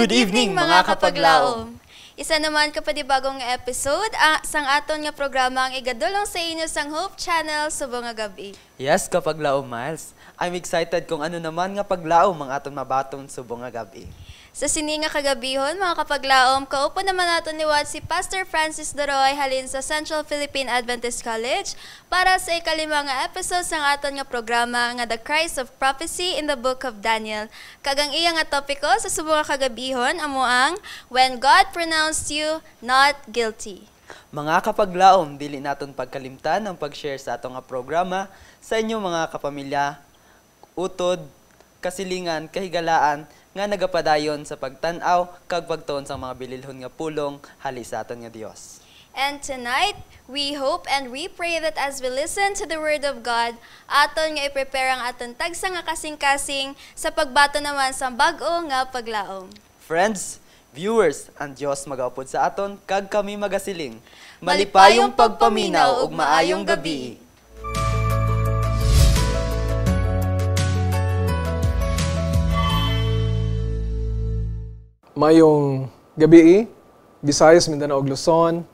Good evening mga kapaglaom! Isa naman kapadibagong episode sang aton nga programa ang igadulong sa inyo sang Hope Channel subong nga gabi. Yes, kapaglaom Miles. I'm excited kung ano naman nga paglaom ang aton mabaton subong nga gabi. Sa sini nga kagabihon, mga kapaglaom, kaupo naman natin liwat si Pastor Francis Doroy halin sa Central Philippine Adventist College para sa ikalimang nga episode sang aton nga programa nga The Christ of Prophecy in the Book of Daniel. Kagang iya nga topiko sa subong nga kagabihon amo ang When God Pronounced You Not Guilty. Mga kapaglaom, dili naton pagkalimtan ang pag-share sa atong nga programa sa inyong mga kapamilya, utod, kasilingan, kahigalaan, nga nagapadayon sa pagtanaw kag pagtuon sa mga bililhon nga pulong hali sa aton nga Dios. And tonight, we hope and we pray that as we listen to the Word of God, aton nga i-prepare ang aton tagsa nga kasing-kasing sa pagbato naman sa bag-o nga paglaom. Friends, viewers, ang Dios magaupod sa aton kag kami magasiling. Malipayong pagpaminaw ug maayong gabi. Mayong gabi, Visayas, Mindanao ug Luzon.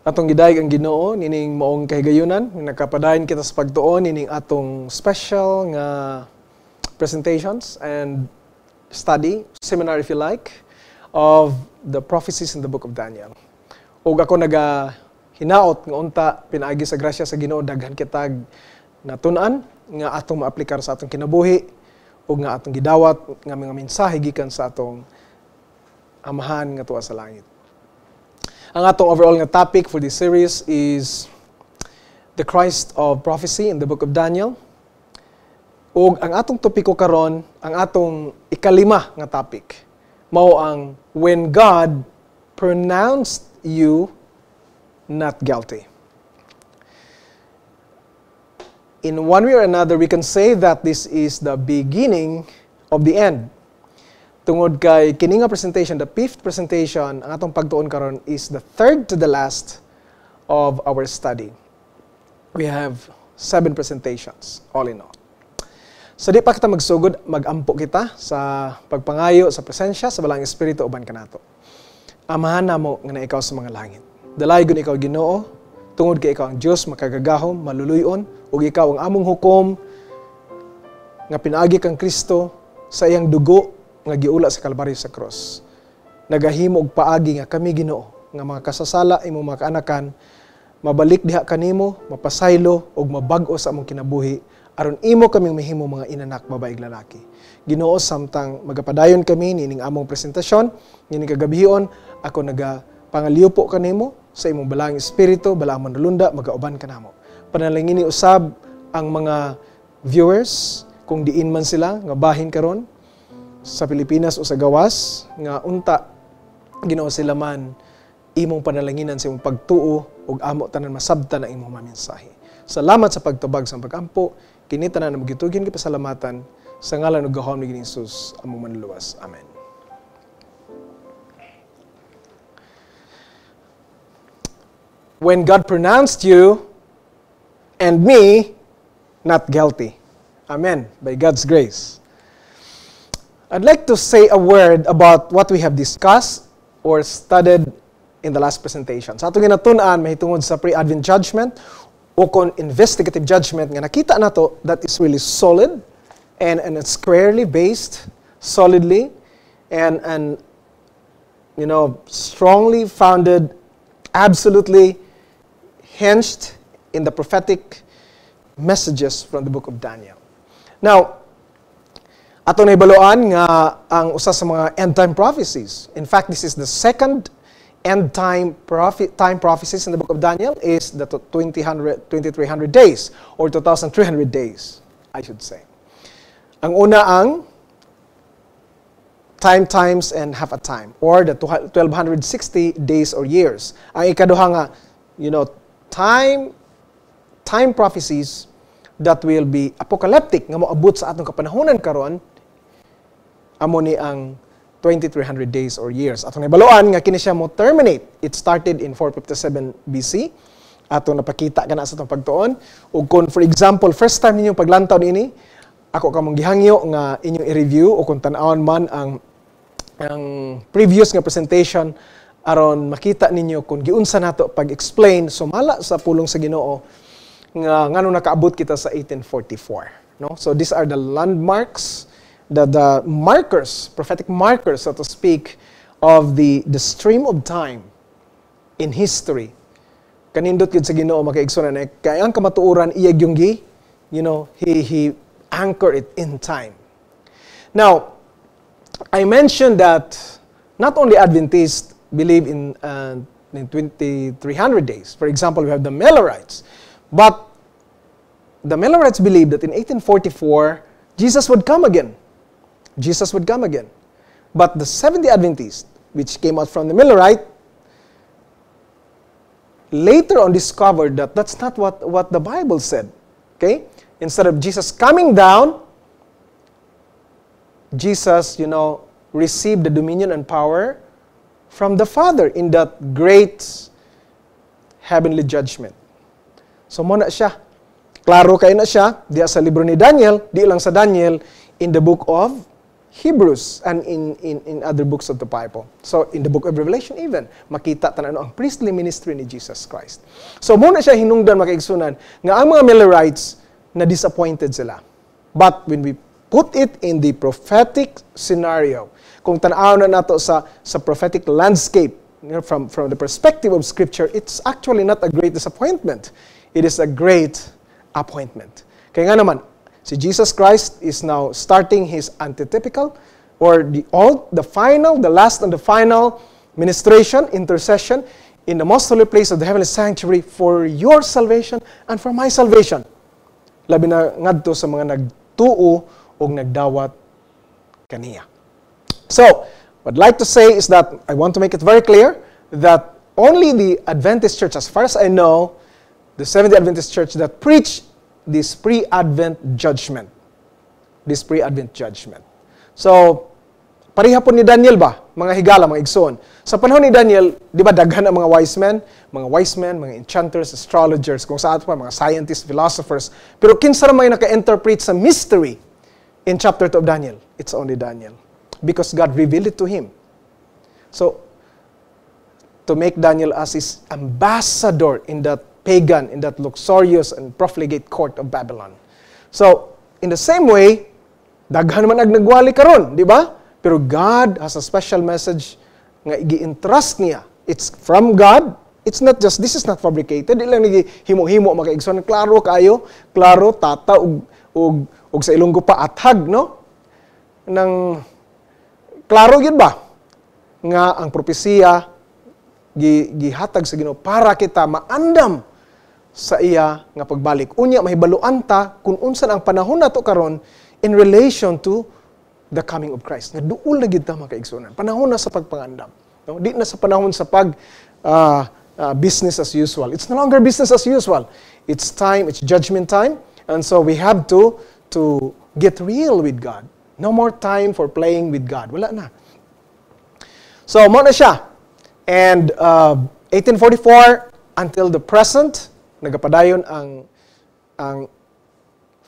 Atong gidayeg ang Ginoo nining maong kahigayunan, nakapadayon kita sa pagtuon nining atong special nga presentations and study, seminar if you like, of the prophecies in the book of Daniel. Ug ako hinaot nga unta pinaagi sa grasya sa Ginoo daghan kitag natun-an nga atong maaplikar sa atong kinabuhi ug nga atong gidawat nga mga mensahe gikan sa atong Amahan nga tuwa sa langit. Ang atong overall nga topic for this series is the Christ of Prophecy in the Book of Daniel. Ug ang atong topiko karon, ang atong ikalima nga topic, mao ang When God Pronounced You Not Guilty. In one way or another, we can say that this is the beginning of the end. Tungod kay kini nga presentation, the fifth presentation, ang atong pagtuon karon is the third to the last of our study. We have 7 presentations, all in all. So di pa kita magsugod, magampo kita sa pagpangayo, sa presensya, sa balang espiritu uban kanato. Amahan namo nga na ikaw sa mga langit. Dalaygon ikaw Ginoo, tungod kay ikaw ang Dios makagagahom, maluluyon, ug ikaw ang among hukom nga pinaagi kang Kristo sa iyang dugo nga giula sa Kalbaryo sa cross. Nagahimo og paagi nga kami Ginoo nga mga kasasala imong mga kaanakan mabalik diha kanimo, mapasaylo og mabag-o sa among kinabuhi aron imo kaming mahimo mga inanak babae ug lalaki. Ginoo, samtang magapadayon kami nining among presentasyon, nining kagabihon, ako nagapangaliupo kanimo sa imong balaang espiritu, balaang manulunda, magauban kanamo. Panalangini usab ang mga viewers kung diin man sila nga bahin karon sa Pilipinas o sa gawas, nga unta, Ginoo sila man, imong panalanginan sa imong pagtuo, ug amo tanan masabtan ang imong mamensahe. Salamat sa pagtubag sa pagampo, kini tanan na magitugyan gipasalamatan, sa ngalan ug gahom ni Jesus, among manluwas. Amen. When God pronounced you and me not guilty. Amen. By God's grace. I'd like to say a word about what we have discussed or studied in the last presentation. Sa atong ginatun-an, mahitungod sa pre-Advent judgment o kung investigative judgment nga nakita nato that is really solid and it's squarely based, solidly, and strongly founded, absolutely hinged in the prophetic messages from the book of Daniel. Now, ato na ibaluan nga ang usa sa mga end-time prophecies. In fact, this is the second end-time prophecies in the book of Daniel is the 2300 days or 2300 days, I should say. Ang una ang time, times, and half a time or the 1260 days or years. Ang ikaduha nga, time prophecies that will be apocalyptic nga moabot sa atong kapanahonan karon amo ni ang 2300 days or years. Atong nabaluan nga kini siya mo terminate. It started in 457 BC. Atong napakita kana sa atong pagtuon. Ug kung for example, first time ninyong paglantaw niini, ako kamong gihangyo nga inyong i-review o kung tan-awon man ang ang previous nga presentation aron makita ninyo kung giunsa nato pag-explain sumala sa pulong sa Ginoo nga ngano nakaabot kita sa 1844, no? So these are the landmarks, the markers, prophetic markers, so to speak, of the stream of time in history. Kanindot gid sa Ginoo makaigsunan kay ang kamatuoran iyag yung he anchored it in time. Now, I mentioned that not only Adventists believe in 2300 days. For example, we have the Millerites. But the Millerites believe that in 1844, Jesus would come again. Jesus would come again. But the Seventh-day Adventists, which came out from the Millerite, later on discovered that that's not what the Bible said. Okay? Instead of Jesus coming down, Jesus, received the dominion and power from the Father in that great heavenly judgment. So muna siya. Klaro kayo na siya, diya sa libro ni Daniel, di lang sa Daniel, in the book of Hebrews and in other books of the Bible. So in the book of Revelation even, makita tanan ang priestly ministry ni Jesus Christ. So muna siya hinungdan makaigsunan nga ang mga Millerites na disappointed sila. But when we put it in the prophetic scenario, kung tanaw na nato sa prophetic landscape, from the perspective of Scripture, it's actually not a great disappointment. It is a great appointment. Kaya nga naman, si Jesus Christ is now starting his antitypical or the last and the final ministration, intercession in the most holy place of the heavenly sanctuary for your salvation and for my salvation. Labi na ngadto sa mga nagtuo o nagdawat kaniya. So, what I'd like to say is that I want to make it very clear that only the Adventist Church, as far as I know, the Seventh-day Adventist Church that preach this pre-Advent judgment. This pre-Advent judgment. So, pareha po ni Daniel ba? Mga higala, mga igsoon. Sa panahon ni Daniel, di ba daghan ang mga wise men, mga enchanters, astrologers, kung saan pa, mga scientists, philosophers. Pero kinsa ra may naka-interpret sa mystery in chapter 2 of Daniel? It's only Daniel. Because God revealed it to him. So, to make Daniel as his ambassador in that pagan, in that luxurious and profligate court of Babylon. So, in the same way, daghan man nagwali karon, di ba? Pero God has a special message nga i-entrust niya. It's from God. It's not just, this is not fabricated. Di lang himo-himo makaigsoon. Klaro kayo, klaro, tata, ug sa Ilonggo pa athag, no? Klaro yun ba? Nga ang propesiya gihatag sa Ginoo para kita maandam sa iya nga pagbalik. Unya mahibaluan ta kung unsan ang panahon nato karon in relation to the coming of Christ. Nga duol na gid ta makaigsunan. Panahon na sa pagpangandam. No? Di na sa panahon sa business as usual. It's no longer business as usual. It's time, it's judgment time, and so we have to get real with God. No more time for playing with God. Wala na. So mo na siya. And 1844 until the present, nagapadayon ang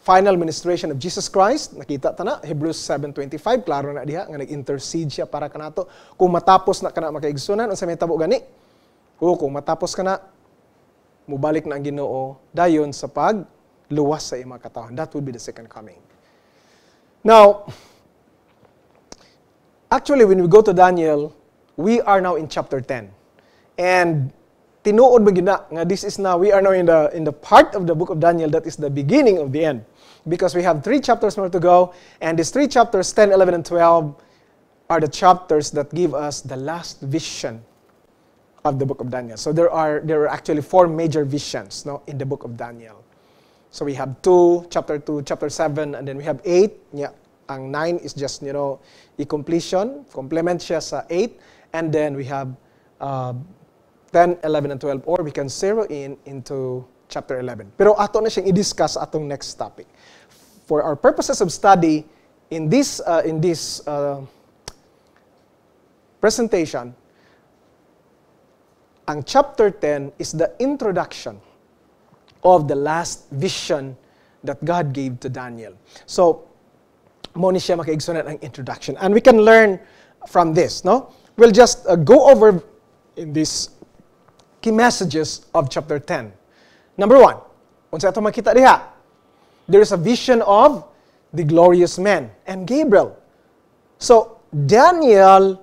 final ministration of Jesus Christ. Nakita ta na, Hebrews 7:25, klaro na diha, nga nag-intercede siya para kanato. Kung matapos na kana makaigsunan, ang sa may tabo gani. Kung matapos ka na, mubalik na ang Ginoo dayon sa pagluwas sa imong katawan. That would be the second coming. Now, actually, when we go to Daniel, we are now in chapter 10. And tinuod ba gina nga this is now, we are now in the part of the book of Daniel that is the beginning of the end. Because we have 3 chapters more to go, and these 3 chapters, 10, 11, and 12, are the chapters that give us the last vision of the book of Daniel. So there are actually 4 major visions, no, in the book of Daniel. So we have chapter 2, chapter 7, and then we have 8. Yeah, ang 9 is just, i-completion, complement siya sa 8, and then we have 10, 11, and 12, or we can zero into chapter 11. Pero ato na siyang i-discuss atong next topic. For our purposes of study, in this presentation, ang chapter 10 is the introduction of the last vision that God gave to Daniel. So, mo ni siya makaigsunan ang introduction. And we can learn from this, no? We'll just go over in these key messages of chapter 10. Number 1, unsa ato makita diha? There is a vision of the glorious man and Gabriel. So, Daniel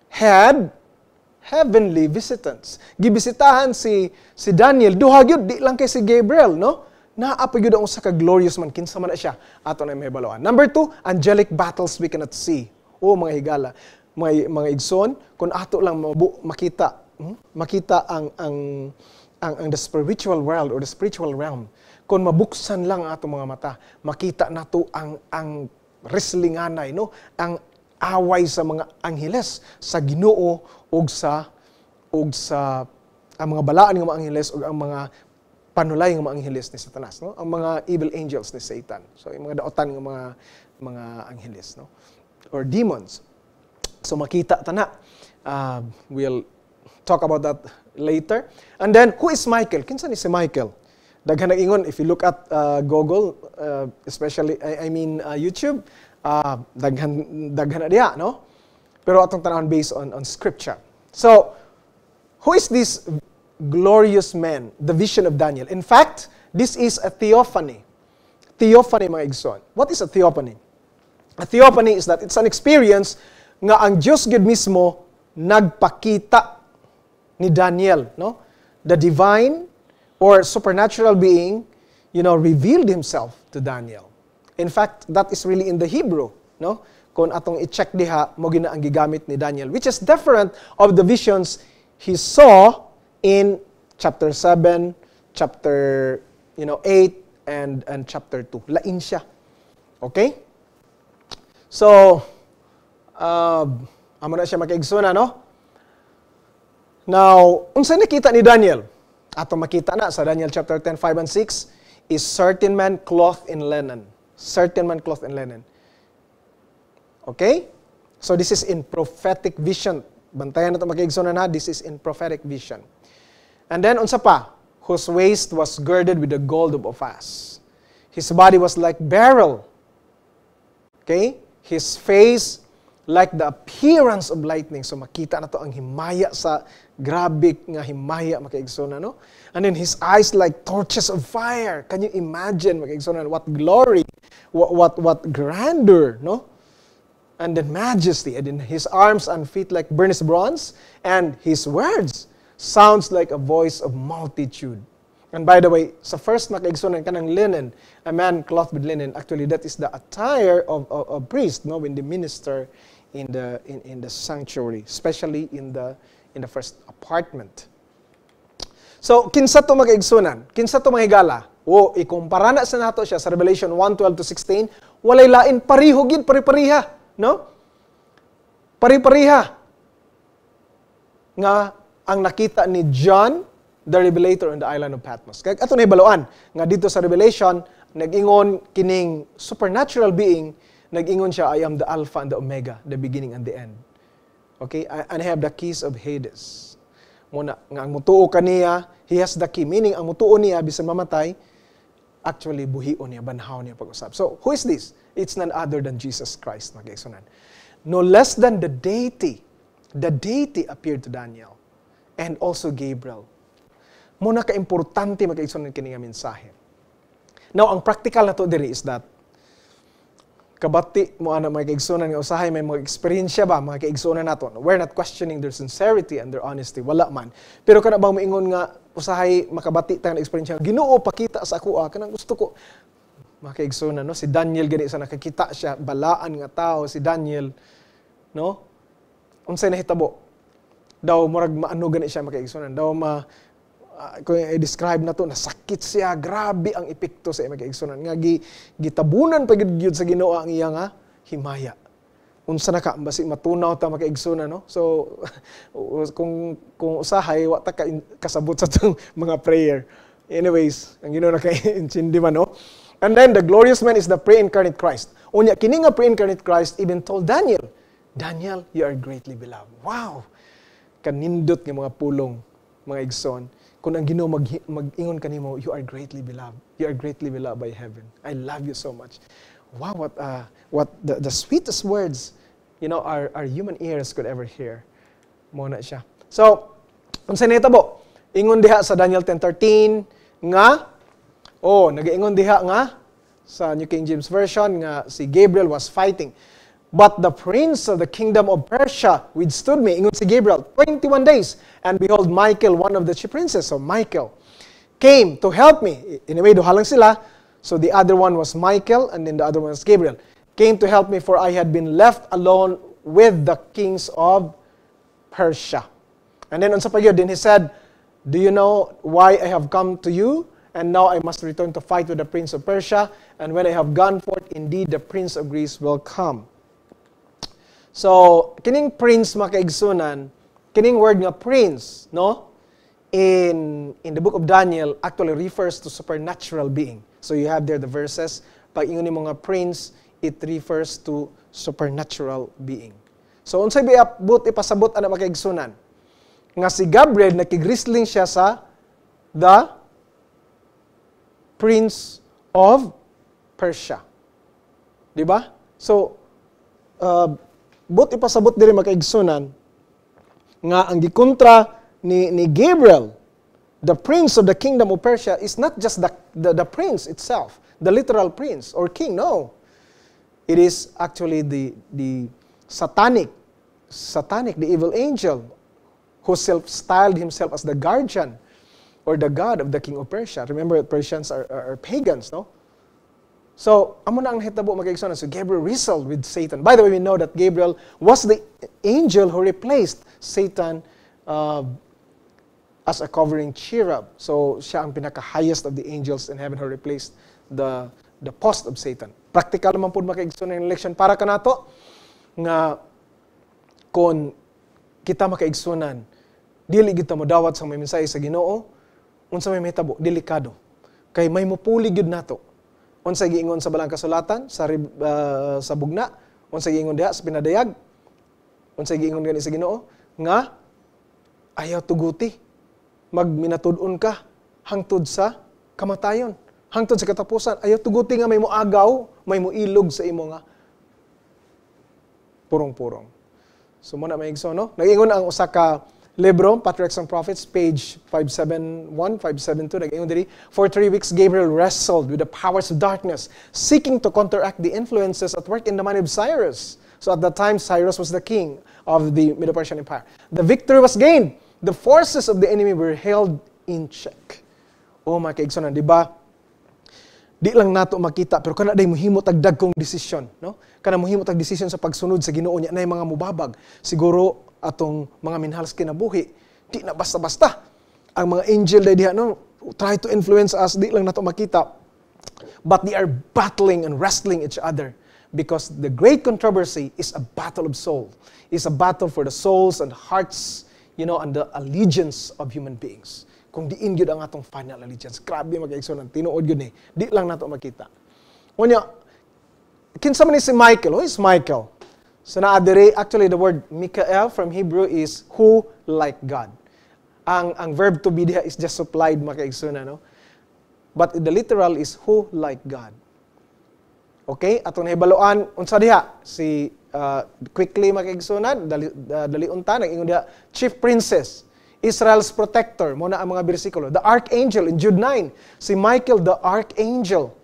had heavenly visitants. Gibisitahan si Daniel, duha gyud di lang kay si Gabriel, no? Naa pa gyud ang usa ka glorious man kinsa man na siya ato na mahibaloan. Number 2, angelic battles we cannot see. O mga higala, mga igsoon, kung ato lang makita ang the spiritual world or the spiritual realm, kung mabuksan lang ato mga mata, makita nato ang wrestlinganay, no? Ang away sa mga angheles sa Ginoo ug sa ang mga balaan ng mga angheles ug ang mga panulay ng mga angheles ni Satanas, no? Ang mga evil angels ni Satan. So yung mga daotan ng mga angheles, no? Or demons. So makita ta na. We'll talk about that later. And then who is Michael? Kinsa ni si Michael? Daghan nag-ingon if you look at Google, especially YouTube, daghan na diha, no? Pero atong tanawon based on scripture. So, who is this glorious man, the vision of Daniel? In fact, this is a theophany. Theophany, mga igsoon. What is a theophany? A theophany is that it's an experience nga ang Diyos gid mismo nagpakita ni Daniel, no? The divine or supernatural being, revealed himself to Daniel. In fact, that is really in the Hebrew, no? Kung atong i-check diha, mo gina ang gigamit ni Daniel, which is different of the visions he saw in chapter 7, chapter 8, and chapter 2. Lain siya. Okay? So, amo na siya makaigsoon, no? Now, unsa nakita ni Daniel? Ato makita na sa Daniel chapter 10, 5 and 6 is certain man clothed in linen. Certain man clothed in linen. Okay? So this is in prophetic vision. Bantayan na ito makaigsoon na, this is in prophetic vision. And then, unsa pa? Whose waist was girded with the gold of Ophir. His body was like beryl. Okay? His face like the appearance of lightning. So makita na to ang himaya sa grabe nga himaya makaigsoon, no? And then his eyes like torches of fire. Can you imagine makaigsoon what glory, what grandeur, no? And then majesty, and in his arms and feet like burnished bronze, and his words sounds like a voice of multitude. And by the way, sa first makaigsoon kanang linen, a man clothed with linen, actually that is the attire of a priest, no, when they minister in the sanctuary, especially in the first apartment. So kinsa to makaigsunan? Kinsa to mahigala? Ikumpara na sa nato siya sa Revelation 1:12-16, walay lain, pareho gid, pare-pareha. No? Pari-pariha nga ang nakita ni John the Revelator on the island of Patmos. Kaya ato na hibaluan nga dito sa Revelation, nag-ingon kining supernatural being, nag-ingon siya, I am the Alpha and the Omega, the beginning and the end. Okay? And I have the keys of Hades. Muna, nga ang mutuo kaniya, he has the key. Meaning, ang mutuo niya, bisan mamatay, actually, buhion niya, banhaw niya pag-usap. So, who is this? It's none other than Jesus Christ, mag-igsunan. No less than the deity. The deity appeared to Daniel. And also Gabriel. Muna ka-importante mag-igsunan kini nga mensahe. Now, ang practical na to diri is that, kabati mo ana mga kaigsunan nga usahay may mga experience ba mga kaigsunan nato. We're not questioning their sincerity and their honesty, wala man. Pero kana bang moingon nga usahay makabati ta nga experience Ginoo pakita sa ako kanang gusto ko mga kaigsunan, no? Si Daniel gani sa nakakita siya balaan nga tao si Daniel, no? Unsay nahitabo? Daw murag maano gani siya mga kaigsunan, daw kung i-describe na to, nasakit siya, grabe ang epekto sa mga kaigsunan. Nga gitabunan pa gyud sa Ginoo ang iya nga himaya. Unsa na ka basi matunaw ta mga kaigsunan, no? So kung usahay wa ta kasabot sa tong mga prayer. Anyways, ang Ginoo naka-intindi man, no? And then the glorious man is the pre-incarnate Christ. Unya kini nga pre-incarnate Christ even told Daniel, Daniel, you are greatly beloved. Wow. Kanindot nga mga pulong, mga igsoon. Kung ang Ginoo mag-ingon kanimo, you are greatly beloved. You are greatly beloved by heaven. I love you so much. Wow, what the sweetest words our human ears could ever hear. Muna siya. So, unsa nahitabo? Ingon diha sa Daniel 10:13 nga nagaingon diha nga sa New King James Version nga si Gabriel was fighting. But the prince of the kingdom of Persia withstood me, ingon si Gabriel, 21 days. And behold, Michael, one of the chief princes, so Michael, came to help me. In a way, duha lang sila. So the other one was Michael, and then the other one was Gabriel. Came to help me, for I had been left alone with the kings of Persia. And then unsa pa gyud, then he said, do you know why I have come to you? And now I must return to fight with the prince of Persia. And when I have gone forth, indeed the prince of Greece will come. So, kining prince makaigsunan, kining word nga prince, no? In the book of Daniel, actually refers to supernatural being. So you have there the verses. Pag ingon ni mga prince, it refers to supernatural being. So, unsay ipasabot ana makaigsunan? Nga si Gabriel, nakigrisling siya sa the prince of Persia. Di ba? So, ipasabot diri makaigsunan nga ang gikontra ni Gabriel, the prince of the kingdom of Persia, is not just the prince itself, the literal prince or king. No. It is actually the satanic, the evil angel who self-styled himself as the guardian or the god of the king of Persia. Remember, Persians are pagans, no? So, amo na ang hitabo makaigsunan. So, Gabriel wrestled with Satan. By the way, we know that Gabriel was the angel who replaced Satan as a covering cherub. So, siya ang pinaka-highest of the angels in heaven who replaced the post of Satan. Practical naman po makaigsunan yung election para kanato nga kung kita makaigsunan, dili kita mo dawat sa may mensahe sa Ginoo, unsa may mahitabo, delikado. Kay may mupuli gyud nato. Unsa giingon sa balang kasulatan sa bugna, unsa giingon diha sa pinadayag, unsa giingon gani sa Ginoo nga ayaw tuguti, magminatud-on ka hangtod sa kamatayon, hangtod sa katapusan. Ayaw tuguti nga may moagaw, may moilog sa imo nga purong-purong. So muna may igsoon, no? Nag-ingon ang usa ka libro, Patriarchs and Prophets, page 571, 572, nag-ingon diri, for 3 weeks Gabriel wrestled with the powers of darkness, seeking to counteract the influences at work in the mind of Cyrus. So at that time, Cyrus was the king of the Medo-Persian Empire. The victory was gained. The forces of the enemy were held in check. Oh, mga kaigsonan, di ba? Di lang nato makita, pero kana day muhimot og dagkong desisyon, no? Kana muhimot og desisyon sa pagsunod sa Ginoo niya, nay mga mubabag. Siguro atong mga minhals kinabuhi, di na basta-basta. Ang mga angel day diha, no, try to influence us, di lang nato makita. But they are battling and wrestling each other because the great controversy is a battle of soul. It's a battle for the souls and hearts, and the allegiance of human beings. Kung diin gyud ang atong final allegiance, grabe mag-igsoon, tinuod gyud ni, di lang nato makita. Unya, kinsa man ni si Michael? Who is Michael? So naadiri, actually the word Mikael from Hebrew is who like God. Ang verb to be diha is just supplied makaigsoon, no? But the literal is who like God. Okay? Atong nahibaluan unsa diha si quickly makaigsunan, dali unta nag-ingon diha chief princess, Israel's protector, muna ang mga bersikulo. The archangel in Jude 9, si Michael the archangel.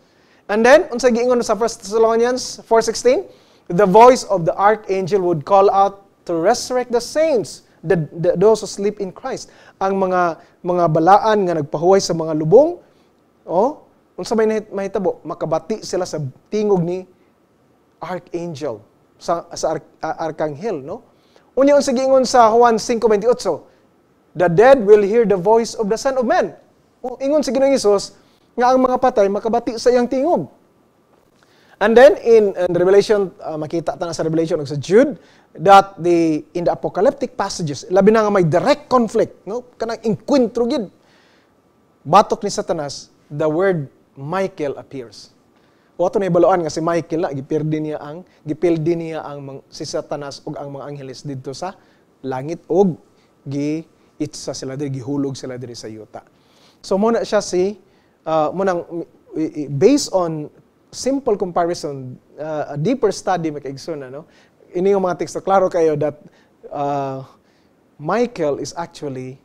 And then unsa giingon sa 1 Thessalonians 4:16, the voice of the archangel would call out to resurrect the saints, those who sleep in Christ. Ang mga balaan nga nagpahuway sa mga lubong, unsa may mahitabo, makabati sila sa tingog ni archangel, sa arkanghel, no? Unya unsa giingon sa Juan 5:28, the dead will hear the voice of the Son of Man. Ingon si Ginoong Hesus nga ang mga patay makabati sa iyang tingog. And then in Revelation, makita ta na sa Revelation ug sa Jude that in the apocalyptic passages, labi na nga may direct conflict, no? Kanang encuentro gid. Batok ni Satanas, the word Michael appears. O ato na ibaluan nga si Michael gipildi niya ang si Satanas ug ang mga angheles didto sa langit ug giitsa sila diri, gihulog sila diri sa yuta. So muna siya based on simple comparison, a deeper study makaigsoon, no? ini yung mga teksto, klaro kayo that Michael is actually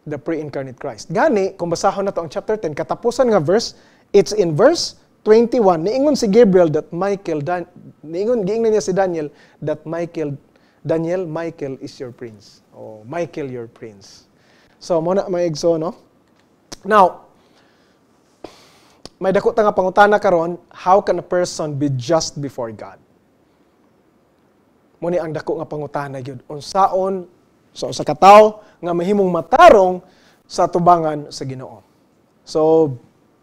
the pre-incarnate Christ. Gani, kung basahon na to ang chapter 10, katapusan nga verse, it's in verse 21, niingon si Gabriel that giingnan niya si Daniel that Michael is your prince. Oh, Michael your prince. So, muna maigso, no? Now, may dako ta nga pangutana karon, how can a person be just before God? Muni ang dako nga pangutana gyud. Unsaon sa katawo nga mahimong matarong sa tubangan sa Ginoo. So,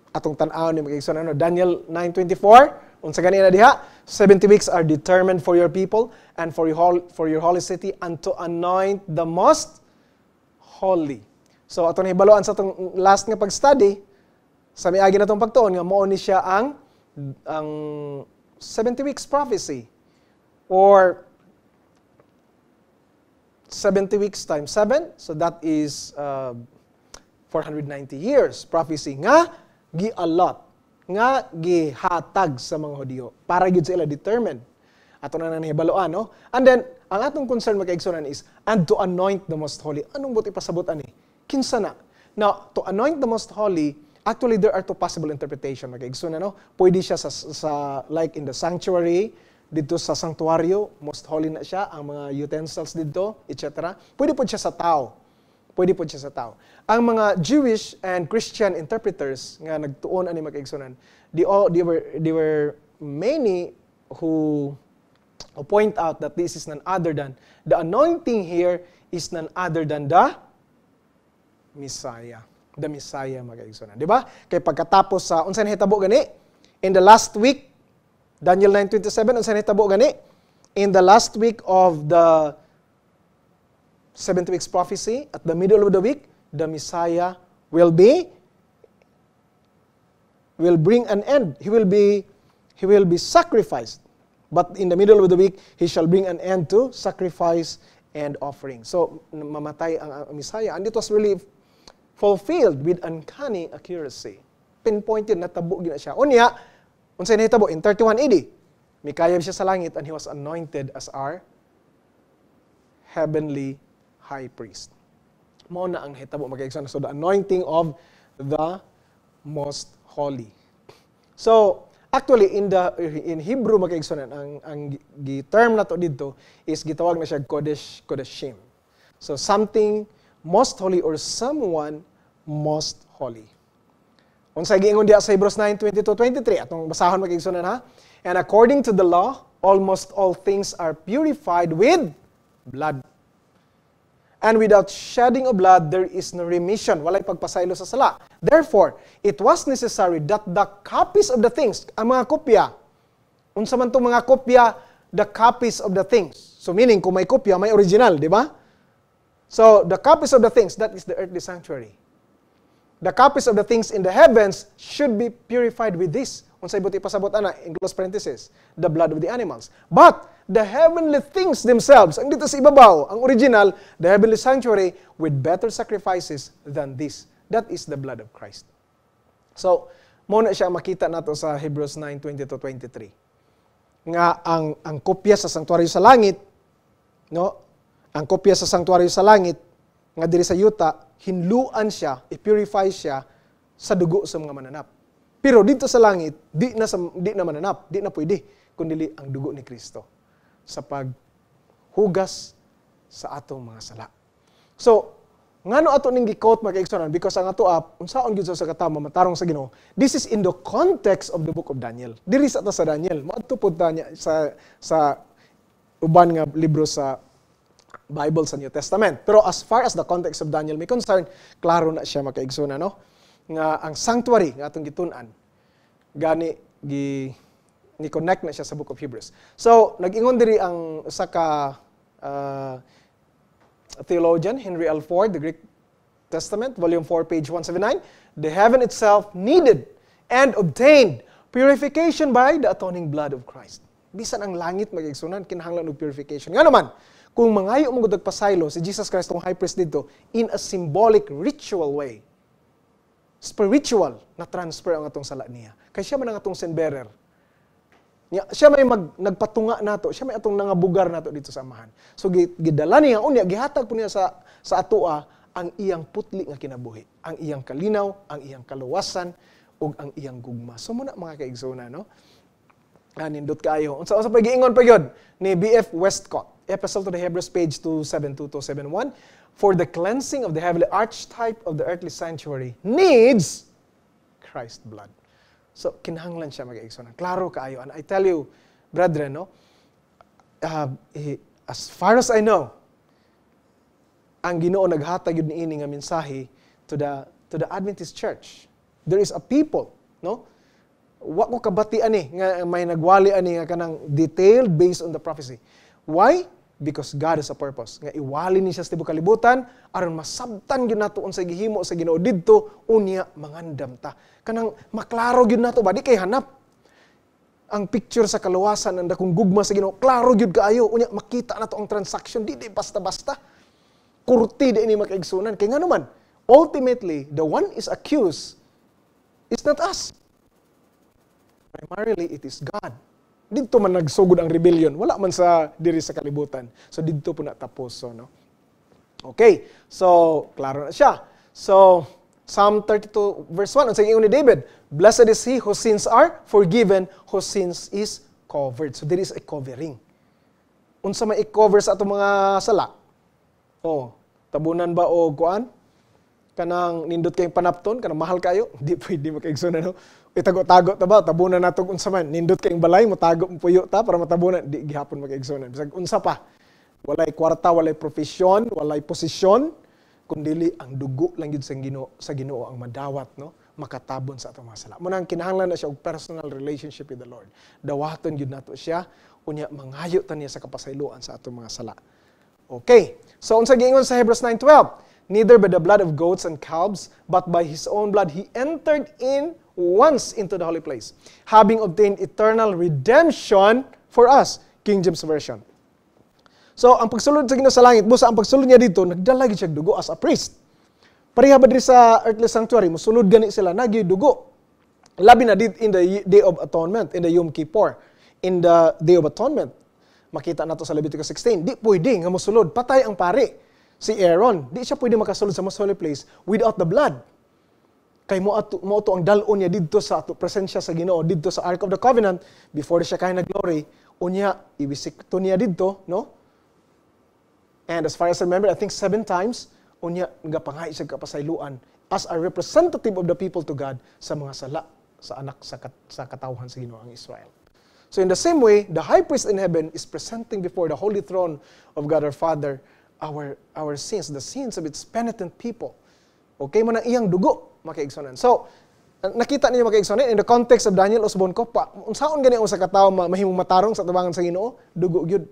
atong tan-aw ni magigson Daniel 9:24, unsa ganina diha? 70 weeks are determined for your people and for your holy city and to anoint the most holy. So ato na hibaluan sa atong last nga pag-study sa miagi natong pagtuon nga mao ni siya ang 70 weeks prophecy or 70 weeks times 7, so that is 490 years prophecy nga gi-allot, nga gihatag sa mga Hudyo para gyud sila determined. Ato na nahibaluan, no? And then ang atong concern magkaigsunan is and to anoint the most holy. Anong buti pasabot ani? Kinsa na? Now, to anoint the most holy, actually there are two possible interpretation magkaigsunan, no? Pwede siya sa like in the sanctuary, dito sa sanctuaryo, most holy na siya, ang mga utensils dito, etc. Pwede po siya sa tao. Ang mga Jewish and Christian interpreters nga nagtuon ani magkaigsunan, they were many who point out that this is none other than the anointing here is none other than the Messiah. The Messiah magkaigsunan, di ba? Kay pagkatapos sa unsa nahitabo gani in the last week, Daniel 9:27, unsa nahitabo gani in the last week of the 70 weeks prophecy, at the middle of the week, the Messiah will bring an end. He will be sacrificed. But in the middle of the week, he shall bring an end to sacrifice and offering. So, mamatay ang Messiah. And it was really fulfilled with uncanny accuracy. Pinpointed, natabo gina siya. Unya, unsay nahitabo in 31 AD, mikayab siya sa langit and he was anointed as our heavenly high priest. Mao na ang hitabo magkaigsoon. So the anointing of the most holy. So actually in Hebrew magkaigsoon ang term na to dito is gitawag na siya kodeshim. So something most holy or someone most holy. Unsay giingon diha sa Hebrews 9:22-23 atong basahon magkaigsoon ha. And according to the law, almost all things are purified with blood. And without shedding of blood, there is no remission. Walay pagpasaylo sa sala. Therefore, it was necessary that the copies of the things, ang mga kopya, unsa man tong mga kopya, the copies of the things. So meaning, kung may kopya, may original, di ba? So, the copies of the things, that is the earthly sanctuary. The copies of the things in the heavens should be purified with this. Unsay buti pasabot ana, in close parenthesis, the blood of the animals. But the heavenly things themselves, ang dito sa ibabaw, ang original, the heavenly sanctuary with better sacrifices than this. That is the blood of Christ. So, muna siya makita nato sa Hebrews 9:20-23. Nga ang kopya sa sanctuary sa langit, no? Ang kopya sa sanctuary sa langit nga diri sa yuta, hinluan siya, i-purify siya sa dugo sa mga mananap. Pero dito sa langit, di na mananap, di na pwede, kundi ang dugo ni Kristo sa paghugas sa atong mga sala. So, ngano ato ning gi-quote magkaigsunan because ang ato unsaon gyud sa katawo matarong sa Ginoo. This is in the context of the book of Daniel. Diri sa Daniel, maadto pud niya sa uban nga libro sa Bible sa New Testament. Pero as far as the context of Daniel may concern, klaro na siya magkaigsunan, no? Nga ang sanctuary nga atong gitun-an gani ni connect na siya sa book of Hebrews. So nag-ingon diri ang usa ka theologian Henry L. Ford, the Greek Testament, volume 4, page 179, the heaven itself needed and obtained purification by the atoning blood of Christ. Bisan ang langit magigsunan kinahanglan og purification. Nga naman, kung mangayo mo gud pasaylo si Jesus Christ tong high priest dito in a symbolic ritual way, spiritual na transfer ang atong sala niya. Kay siya man ang atong sin bearer. Siya may nagpatunga nato, siya may atong nangabugar nato dito sa amahan. So gidala niya unya gihatag po niya sa atoa ang iyang putli nga kinabuhi, ang iyang kalinaw, ang iyang kaluwasan ug ang iyang gugma. So muna mga kaigsoona, no? Nindot kayo. Unsa pa giingon pa gyud ni B.F. Westcott, Epistle to the Hebrews, page 272-271, for the cleansing of the heavenly archetype of the earthly sanctuary needs Christ's blood. So, kinahanglan siya mag-igsoon. Klaro kaayo. And I tell you, brethren, no, as far as I know, ang Ginoo naghatag yun niini nga mensahe to the Adventist Church. There is a people, no? Wa ko kabatian ni nga may nagwali ani nga kanang detailed based on the prophecy. Why? Because God has a purpose. Nga iwali ni siya sa tibuok kalibutan aron masabtan gyud nato unsay gihimo sa Ginoo didto unya mangandam ta. Kanang maklaro gyud nato ba di kay hanap ang picture sa kaluwasan ang dakong gugma sa Ginoo. Klaro gyud kaayo unya makita nato ang transaction di basta-basta. Kurti di ini makaigsunan kay ngano man ultimately the one is accused is not us. Primarily it is God. Dito man nagsugod ang rebellion. Wala man sa diri sa kalibutan. So dito po natapos. So, no? Okay. So, klaro na siya. So, Psalm 32 verse 1. Ang ingon ni David, blessed is he whose sins are forgiven, whose sins is covered. So there is a covering. Unsa may i-cover sa atong mga sala? Tabunan ba o kuan? Kanang nindot kayong panapton, kanang mahal kayo, hindi pwede makaigsunan, no? Itago-tago ta ba, tabunan nato unsa man, nindot kayong balay, matago mo puyo ta para matabunan, di gihapon makaigsunan. Bisag unsa pa, walay kwarta, walay profesyon, walay posisyon, kundili ang dugo lang gyud sa Ginoo ang madawat, no? Makatabon sa atong mga sala. Mo nang kinahanglan na siya og personal relationship with the Lord. Dawaton gyud nato siya, unya mangayo ta niya sa kapasayloan sa atong mga sala. Okay. So unsa giingon sa Hebrews 9:12? Neither by the blood of goats and calves, but by His own blood He entered in once into the holy place, having obtained eternal redemption for us. King James Version. So, ang pagsulod sa Ginoo sa langit, busa ang pagsulod niya dito, nagdala gyud siya dugo as a priest. Pareha ba diri sa earthly sanctuary, mosulod gani sila nagyud dugo. Labi na dit in the Day of Atonement, in the Yom Kippur, in the Day of Atonement. Makita nato sa Leviticus 16, di pwede nga mosulod, patay ang pari. Si Aaron, di siya pwede makasulod sa most holy place without the blood. Kay mo to ang dalon niya didto sa presensya sa Ginoo, didto sa Ark of the Covenant before siya kay nag-glory, unya ibisik to niya didto, no? And as far as I remember, I think 7 times unya nagapangay siya kapasayloan as a representative of the people to God sa mga sala sa anak sa katawhan sa Ginoo ang Israel. So in the same way, the high priest in heaven is presenting before the holy throne of God our Father our sins, the sins of its penitent people. Okay mo na iyang dugo, makaigsonan. So, nakita niyo makaigsonan in the context of Daniel Osbon ko pa, unsaon gani ang sa katawo mahimong matarong sa tubangan sa Ginoo? Dugo gyud.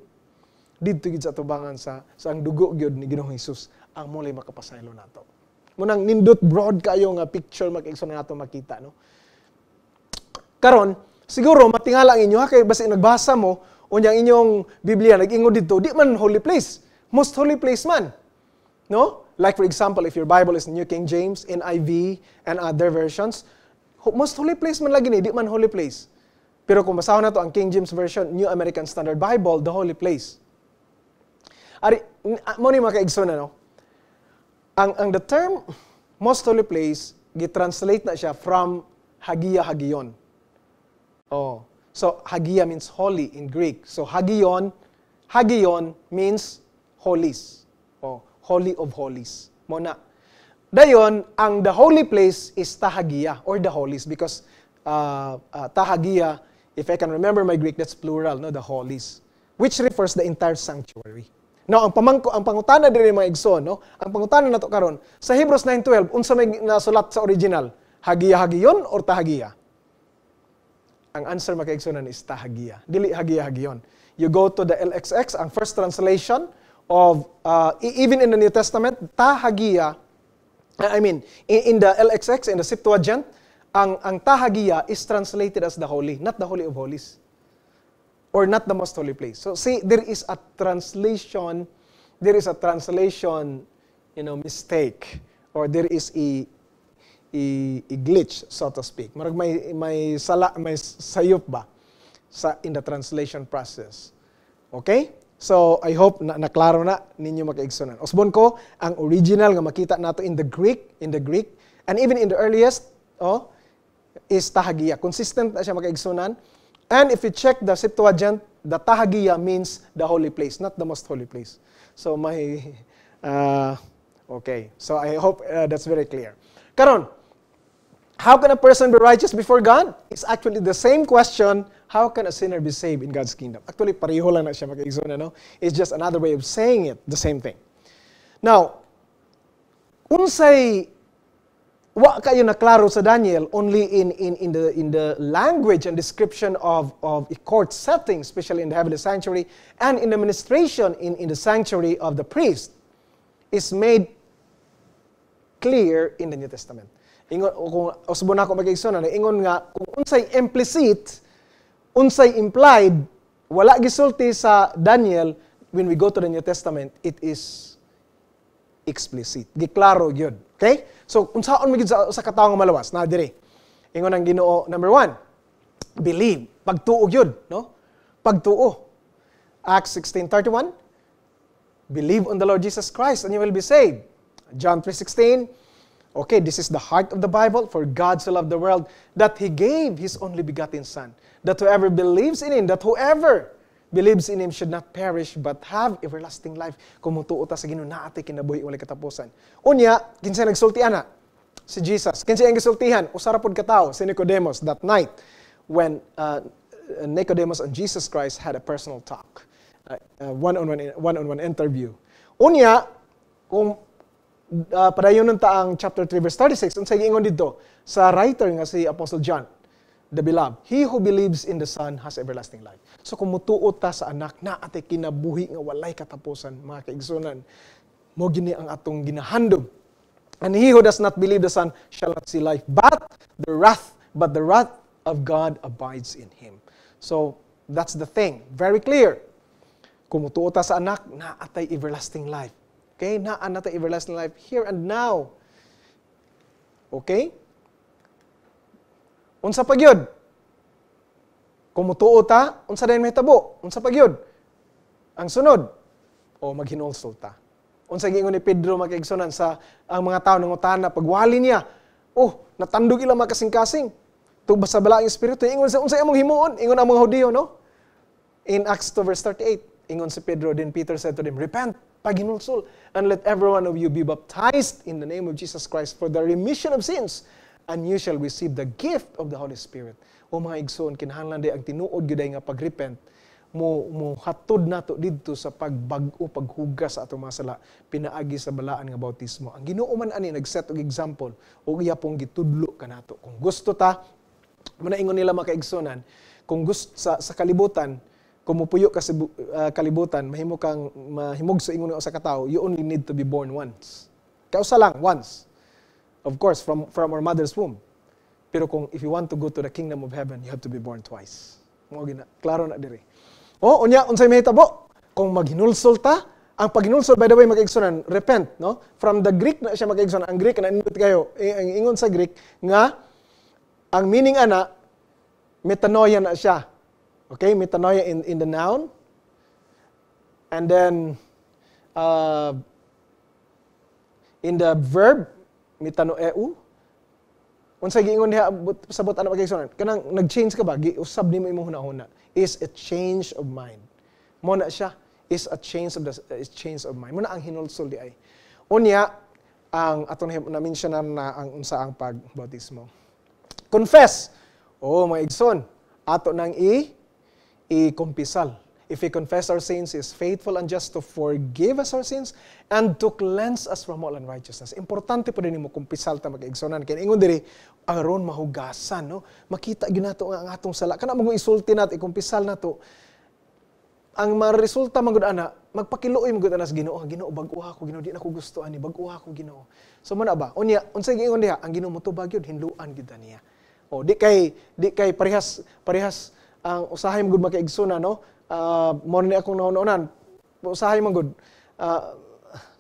Didto gyud sa tubangan sa ang dugo gyud ni Ginoong Hesus ang mulay makapasaylo nato. Munang nindot broad kayo nga picture makaigsonan nato makita, no? Karon, siguro matingala ang inyo kay basi nagbasa mo unyang inyong Biblia nag-ingon didto, di man holy place. Most holy place man. No? Like for example, if your Bible is New King James, NIV, and other versions, most holy place man lagi ni, di man holy place. Pero kung basahon na to ang King James Version, New American Standard Bible, the holy place. Ari, mo ni makaigsoon na, no? Ang the term most holy place, gitranslate na siya from Hagia Hagion. So Hagia means holy in Greek. So Hagion means holies. Holy of holies. Muna. Dayon, ang the holy place is Tahagia or the holies because Tahagia, if I can remember my Greek, that's plural, no, the holies, which refers the entire sanctuary. Now, ang pangutana diri mga igsoon, no? Ang pangutana nato karon sa Hebrews 9:12, unsa may nasulat sa original? Hagia Hagion or Tahagia? Ang answer makaigsoonan is Tahagia. Dili Hagia Hagion. You go to the LXX, ang first translation of, even in the New Testament, Tahagia, in the LXX, in the Septuagint, ang Tahagia is translated as the holy, not the Holy of Holies. Or not the most holy place. So see, there is a translation, mistake. Or there is a glitch, so to speak. Marag may sayop ba? in the translation process. Okay? So, I hope na naklaro na ninyo makaigsunan. Usbon ko, ang original nga makita nato in the Greek, and even in the earliest, is Tahagia. Consistent na siya makaigsunan. And if you check the Septuagint, the Tahagia means the holy place, not the most holy place. So, okay. So, I hope that's very clear. Karon, how can a person be righteous before God? It's actually the same question, how can a sinner be saved in God's kingdom? Actually, pareho lang na siya makaigsunan, no? It's just another way of saying it, the same thing. Now, unsay wa kayo naklaro sa Daniel only in the language and description of a court setting, especially in the heavenly sanctuary, and in the ministration in the sanctuary of the priest, is made clear in the New Testament. Ingon, kung usbon ako mag-igsunan, ingon nga, kung unsay implicit, unsay implied, wala gisulti sa Daniel, when we go to the New Testament, it is explicit. Giklaro yun. Okay? So, unsaon mo yun sa katawang malawas? Na dire. Ingon ang Ginoo, number 1, believe. Pagtuo yun. No? Pagtuo. Acts 16:31, believe on the Lord Jesus Christ and you will be saved. John 3:16, okay, this is the heart of the Bible. For God so loved the world that He gave His only begotten Son, that whoever believes in Him should not perish but have everlasting life. Kung mutuo ta sa Ginoo naate kinabuhi walay katapusan. Unya, kinsa nagsulti ana? Si Jesus. Kinsa ang gisultihan? Usara pod ka tawo si Nicodemus that night when Nicodemus and Jesus Christ had a personal talk. One-on-one interview. Unya, kung padayon ta ang chapter 3 verse 36, unsay giingon dito sa writer nga si Apostle John, the beloved, he who believes in the Son has everlasting life. So kung mutuo ta sa anak na ate kinabuhi nga walay katapusan, mga kaigsunan, mo gini ang atong ginahandom. And he who does not believe the Son shall not see life, but the wrath of God abides in him. So that's the thing, very clear. Kung mutuo ta sa anak na atay everlasting life. Okay? Naan natin everlasting life here and now. Okay? Unsa pagyud? Kung mutuo ta, unsa dayon mahitabo? Unsa pagyud? Ang sunod, maghinulsol ta. Unsa giingon ni Pedro makaigsunan sa ang mga tao nangutana pagwali niya. Natandog ila makasing-kasing. Tugba sa balaang espiritu. Ingon sa unsa imong himuon? Ingon ang mga Hudiyo, no? In Acts 2 verse 38, ingon si Pedro, then Peter said to them, repent, paghinulsol, and let every one of you be baptized in the name of Jesus Christ for the remission of sins, and you shall receive the gift of the Holy Spirit. O mga igsoon, kinahanglan day ang tinuod gyud nga pagrepent, mo hatod nato didto sa pagbag-o, paghugas sa atong mga sala, pinaagi sa balaan nga bautismo. Ang Ginoo man ani nagset og example, o iya pong gitudlo kanato. Kung gusto ta, manaingon nila mga kaigsunan, kung gusto sa kalibutan, kung mupuyo ka sa kalibutan, mahimog sa ingon sa katao, you only need to be born once. Kausa lang, once. Of course, from our mother's womb. Pero if you want to go to the kingdom of heaven, you have to be born twice. Klaro na diri. Unya, unsay mahitabo? Kung maghinulsol ta, ang paghinulsol, by the way, mag-igsunan, repent, no? From the Greek na siya mag-igsunan. Ang Greek, na-input kayo, ang ingon sa Greek, nga, ang meaning ana, metanoia na siya. Okay, metanoia in the noun. And then, in the verb, metanoeu. Unsay giingon diha sabot ana pagigsunan? Kanang nag-change ka ba? Usab nimo imong hunahuna. Is a change of mind. Mo na siya is a change of mind. Mo na ang hinulsol di ay. Unya ang aton na mention na ang unsa ang pagbautismo. Confess. Mga igsoon, ato nang i-kumpisal. If we confess our sins, He is faithful and just to forgive us our sins and to cleanse us from all unrighteousness. Importante po din mo kumpisal ta mag-igsonan. Kaya ingon diri, aron mahugasan, no? Makita ginato ang atong sala. Kana mo isulti nato, ikumpisal nato. Ang maresulta man gud ana, magpakiluoy man gud ana sa Ginoo. Ginoo, bag-uha ko, Ginoo, di na ko gusto ani, bag-uha ko, Ginoo. So man ba? Unya, unsay giingon diha? Ang Ginoo motubag gyud, hinluan gyud niya. Di kay parehas ang usahay mo gud makaigsunan, no? Mo ni akong naunan, usahay man gud.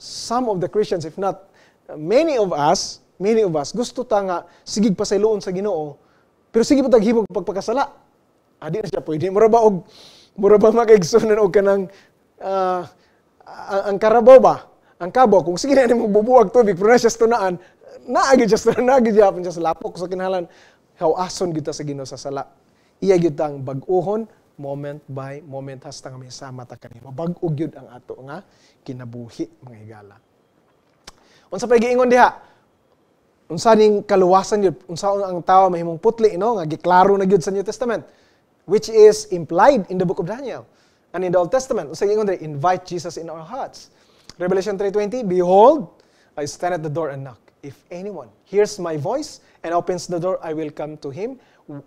Some of the Christians, if not many of us gusto ta nga sigig pasayloon sa Ginoo, pero sige pa taghimog pagpakasala. Adi na siya pwede. Mura ba makaigsunan og kanang ang karabaw ba? Ang kabaw, kung sige na mo bubuwag tubig, pero na siya tunaan, naagid yapon siya sa lapok. So kinahanglan, hawason kita sa Ginoo sa sala. Iya gyud ang bag-ohon, moment by moment, hasta nga may sama ta kanimo. Bag-o gyud ang ato nga kinabuhi, mga higala. Unsa pa giingon diha? Unsa ning kaluwasan yun? Unsa ang tawo mahimong putli, no? Nga giklaro na gyud sa New Testament, which is implied in the book of Daniel. And in the Old Testament, unsa giingon diha? Invite Jesus in our hearts. Revelation 3:20, behold, I stand at the door and knock. If anyone hears my voice and opens the door, I will come to him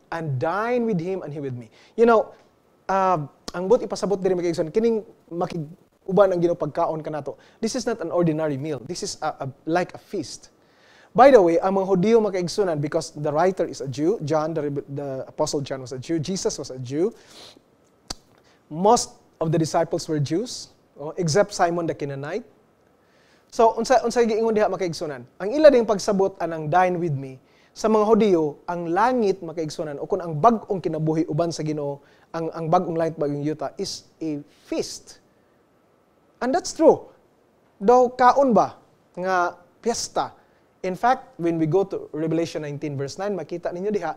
and dine with him and he with me. You know, ang but ipasabot diri magigson kining makiguban ang Ginoo pagkaon kanato. This is not an ordinary meal. This is like a feast. By the way, ang mga Hudiyo makaigsunan, because the writer is a Jew, John, the Apostle John was a Jew, Jesus was a Jew. Most of the disciples were Jews, except Simon the Canaanite. So, unsa giingon diha makaigsunan? Ang ila ding pagsabot anang dine with me, sa mga Hudiyo, ang langit makaigsunan, o kung ang bag-ong kinabuhi uban sa Ginoo, ang bag-ong langit, bag-ong yuta, is a feast. And that's true. Daw kaon ba nga piyesta? In fact, when we go to Revelation 19 verse 9, makita ninyo diha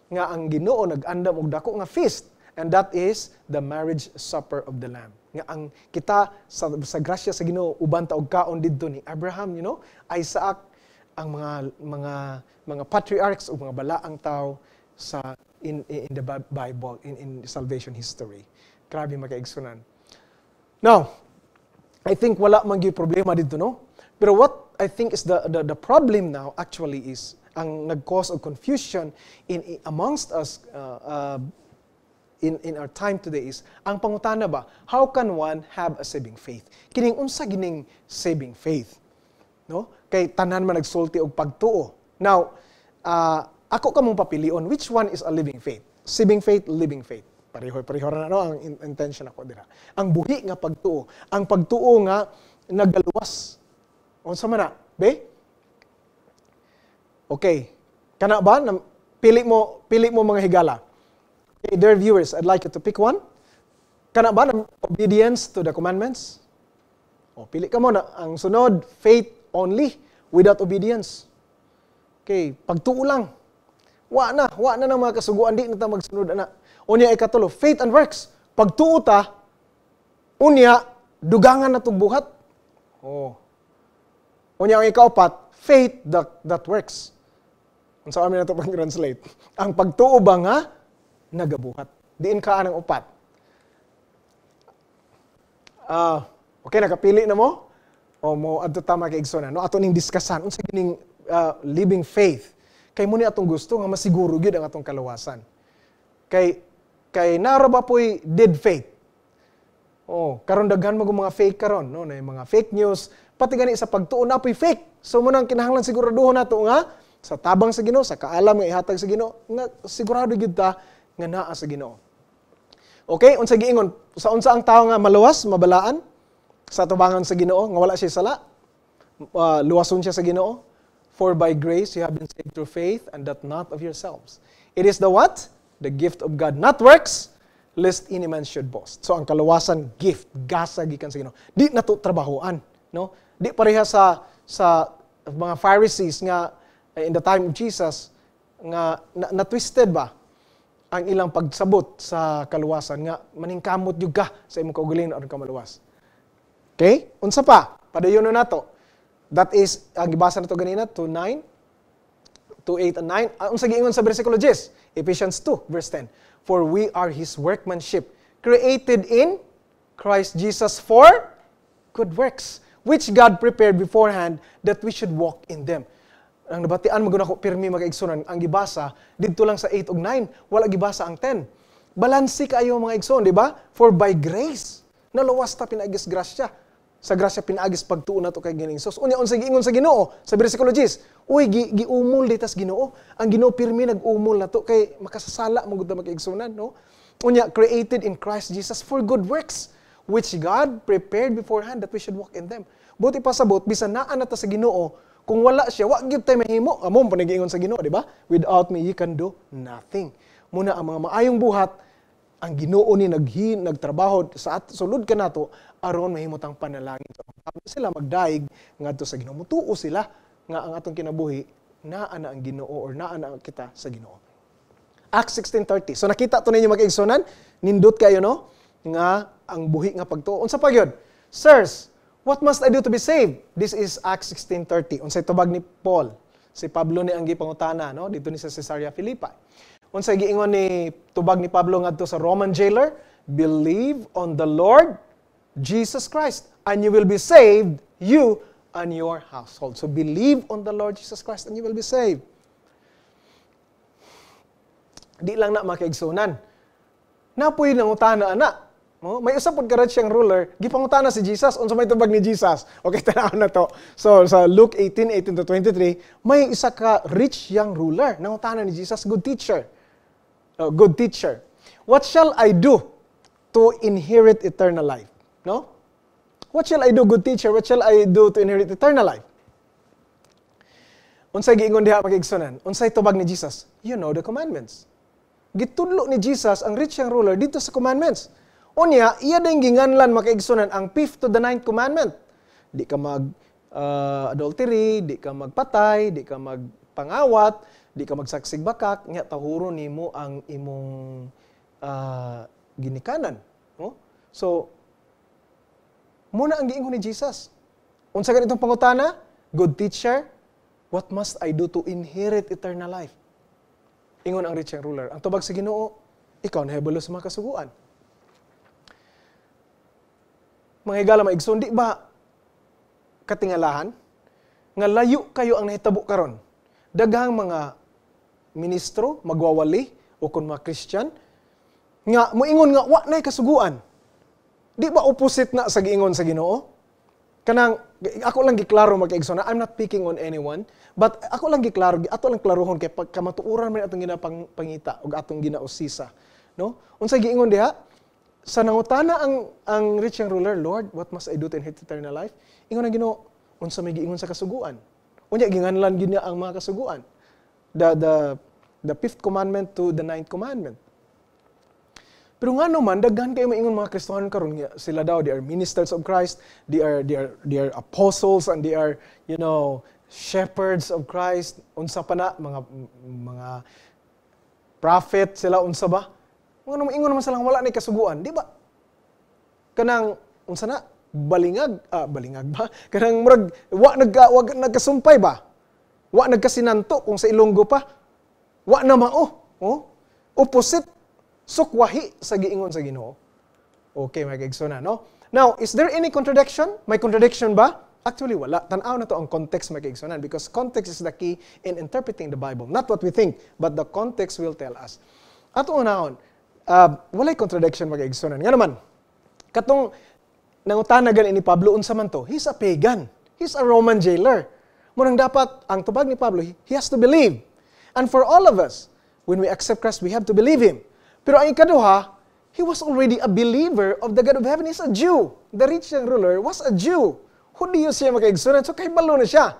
nga ang Ginoo nag-andam og dako nga feast, and that is the marriage supper of the Lamb. Nga ang kita sa grasya sa Ginoo uban ta og kaon didto ni Abraham, you know, Isaac, ang mga patriarchs o mga balaang tao sa in the Bible, in salvation history. Grabe makaigsunan. Now, I think wala man gyud problema dito, no? Pero what I think is the problem now actually is ang nag-cause of confusion amongst us in our time today is ang pangutana ba, how can one have a saving faith? Kining unsa gining saving faith? No? Kay tanan man nagsulti og pagtuo. Now, ako kamong papilion, which one is a living faith? Saving faith, living faith. Pareho ra na, no, ang intention ako dira. Ang buhi nga pagtuo, ang pagtuo nga nagaluwas. Unsa man na, be? Okay. Kana ba pili mo mga higala? Okay, dear viewers, I'd like you to pick one. Kana ba ng obedience to the commandments? O pili ka mo na ang sunod, faith only without obedience. Okay, pagtuo lang. Wa na nang mga kasuguan, di na ta magsunod ana. Unya ikatulo, faith and works. Pagtuo ta, unya dugangan na tug buhat. Oh. Unya ang ikaapat, faith that works. Unsa amin nato pang-translate? Ang pagtuo ba nga nagabuhat. Diin ka anang upat. Okay, nakapili na mo? O mo adto ta makaigsunan, no? Ato ning diskasan unsa gining living faith. Kay mo ni atong gusto nga masiguro gyud ang atong kalawasan. Kay nara ba po'y dead faith? Oh, karon daghan mo mga fake karon, no? Na mga fake news, pati gani sa pagtuo na po'y fake. So mo nang kinahanglan siguraduhon nato nga sa tabang sa Ginoo, sa kaalam nga ihatag sa Ginoo, nga sigurado gyud ta nga naa sa Ginoo. Okay, unsa giingon? Sa unsa ang tawo nga maluwas, mabalaan sa tubangan sa Ginoo, nga wala siya sala? Luwason siya sa Ginoo. For by grace you have been saved through faith, and that not of yourselves. It is the what? The gift of God, not works, lest any man should boast. So ang kaluwasan, gift, gasa gikan sa Ginoo. Di nato trabahoan, no? Di pareha sa mga Pharisees nga in the time of Jesus nga na-twisted ba ang ilang pagsabot sa kaluwasan nga maningkamot jud ka sa imong kaugalingon aron ka maluwas. Okay? Unsa pa? Padayon nato. That is, ang gibasa nato ganina, 2:9, 2:8 and 9. Unsa giingon sa bersikulo 10? Ephesians 2, verse 10. For we are His workmanship, created in Christ Jesus for good works, which God prepared beforehand that we should walk in them. Ang nabatian mo ko pirmi magaigsunan, ang gibasa didto lang sa 8 ug 9, wala gibasa ang 10. Balansi kaayo mga igsoon, di ba? For by grace, naluwas ta pinaagis grasya. Sa grasya pinaagis pagtuo nato kay Ginoong Hesus. Unya unsa giingon sa Ginoo sa bersikulo 10? Uy, giumol ditas Ginoo. Ang Ginoo pirmi nag-umol nato kay makasasala mo gud ta makaigsunan, no? Unya created in Christ Jesus for good works, which God prepared beforehand that we should walk in them. Buti pasabot bisan naa na ta sa Ginoo, kung wala siya, wa gyud tay mahimo. Amo pa nagiingon sa Ginoo, di ba? Without me, you can do nothing. Muna ang mga maayong buhat ang Ginoo ni nagtrabaho sa sulod kanato aron mahimutang panalangin. Sila magdaig ngadto sa Ginoo. Mutuo sila nga ang atong kinabuhi naa na ang Ginoo or naa na kita sa Ginoo. Acts 16:30. So nakita to ninyo mag-igsunan, nindot kayo no nga ang buhi nga pagtuo. Unsa pa gyud? Sirs, what must I do to be saved? This is Acts 16:30. Unsay tubag ni Paul? Si Pablo ni ang gipangutana no dito ni sa Caesarea Philippi. Unsay giingon ni tubag ni Pablo ngadto sa Roman jailer? Believe on the Lord Jesus Christ and you will be saved, you and your household. So believe on the Lord Jesus Christ and you will be saved. Di lang na makaigsunan. Napoy nang utana ana. May usap pod karat siyang ruler, gipangutana si Jesus unsa may tubag ni Jesus. Okay, tanaw na to. So sa Luke 18:18 to 23, may isa ka rich young ruler nangutana ni Jesus, good teacher. What shall I do to inherit eternal life? No? What shall I do, good teacher? What shall I do to inherit eternal life? Unsay giingon diha magigsunan? Unsay tubag ni Jesus? You know the commandments. Gitudlo ni Jesus ang rich young ruler dito sa commandments. Unya, iya din ginganlan makaigsunan ang 5th to the 9th commandment. Di ka mag-adultery, di ka magpatay, di ka magpangawat, di ka magsaksig bakak, nya tahuro nimo ang imong ginikanan. No? So, muna ang giingon ni Jesus. Unsa ganitong pangutana? Good teacher, what must I do to inherit eternal life? Ingon ang rich young ruler. Ang tubag sa Ginoo, ikaw nahibalo sa mga kasuguan. Mga higala maigsoon, di ba katingalahan nga layo kayo ang nahitabo karon? Daghang mga ministro magwawali o kun mga Christian nga moingon nga wa nay kasuguan. Di ba opposite na sa giingon sa Ginoo? Kanang ako lang giklaro magkaigsoon, I'm not picking on anyone, but ako lang giklaro, ato lang klarohon kay pagkamatuuran man atong ginapangita ug atong ginausisa, no? Unsay giingon diha? Sa nangutana ang rich young ruler, Lord, what must I do to inherit eternal life? Ingon ang Ginoo, unsa may giingon sa kasuguan? Unya ginganlan gyud niya ang mga kasuguan. The 5th commandment to the 9th commandment. Pero nga naman, daghan kayo maingon mga Kristohanon karon sila daw, they are ministers of Christ, they are apostles, and they are, shepherds of Christ. Unsa pa na, mga prophet sila, unsa ba? Mga maingon naman silang wala na kasuguan, di ba? Kanang, unsa na, balingag ba? Kanang murag, wag nagkasumpay ba? Wa nagkasinanto kung sa Ilonggo pa. Wa na mao. Opposite. Sukwahi sa giingon sa Ginoo. Okay, mga kaigsoon no? Now, is there any contradiction? May contradiction ba? Actually, wala. Tanaw na to ang context, mga kaigsoon, because context is the key in interpreting the Bible. Not what we think, but the context will tell us. Ato unahon, walay contradiction, mga kaigsoon. Nga naman, katong nangutanagan ni Pablo, unsa man to? He's a pagan. He's a Roman jailer. Murang dapat, ang tubag ni Pablo, he has to believe. And for all of us, when we accept Christ, we have to believe Him. Pero ang ikaduha, he was already a believer of the God of heaven. He's a Jew. The rich young ruler was a Jew. Hudiyo siya makaigsunan, so kahibalo na siya.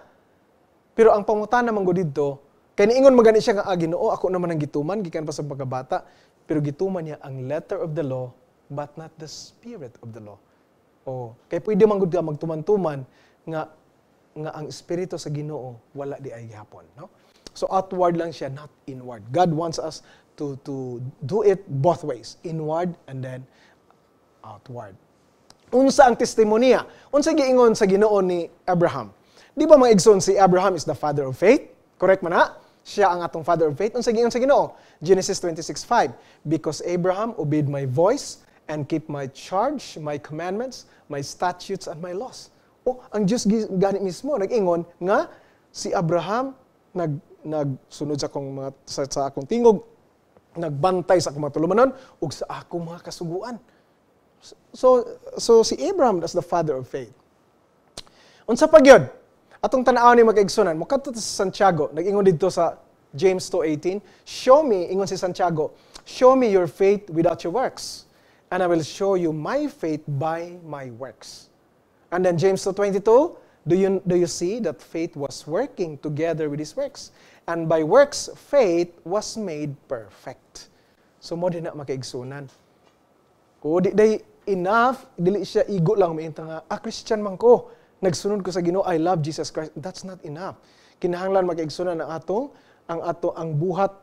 Pero ang pangutana man gud didto, kay niingon magani siya nga Ginoo, ako naman ang gituman gikan pa sa pagkabata, pero gituman niya ang letter of the law but not the spirit of the law. Kay pwede man gud ka magtuman-tuman nga ang espiritu sa Ginoo wala di ay gihapon, no? So outward lang siya, not inward. God wants us to do it both ways, inward and then outward. Unsa ang testimonya? Unsa giingon sa Ginoo ni Abraham? Di ba mga igsoon si Abraham is the father of faith? Correct man na? Siya ang atong father of faith. Unsa giingon sa Ginoo? Genesis 26:5. Because Abraham obeyed my voice and keep my charge, my commandments, my statutes and my laws. Ang Diyos gani mismo nag-ingon nga si Abraham nagsunod sa akong tingog, nagbantay sa akong mga tulumanon ug sa akong mga kasuguan. So si Abraham is the father of faith. Unsa pa gyud? Atong tan-aw ni magkaigsunan, mokadto sa Santiago, nag-ingon didto sa James 2:18, show me, ingon si Santiago, show me your faith without your works, and I will show you my faith by my works. And then James 2:22, do you see that faith was working together with his works? And by works, faith was made perfect. So mo din na makaigsunan. O di day enough, dili siya igo lang mainta nga, Christian man ko, nagsunod ko sa Ginoo, I love Jesus Christ. That's not enough. Kinahanglan mag-igsunan ang buhat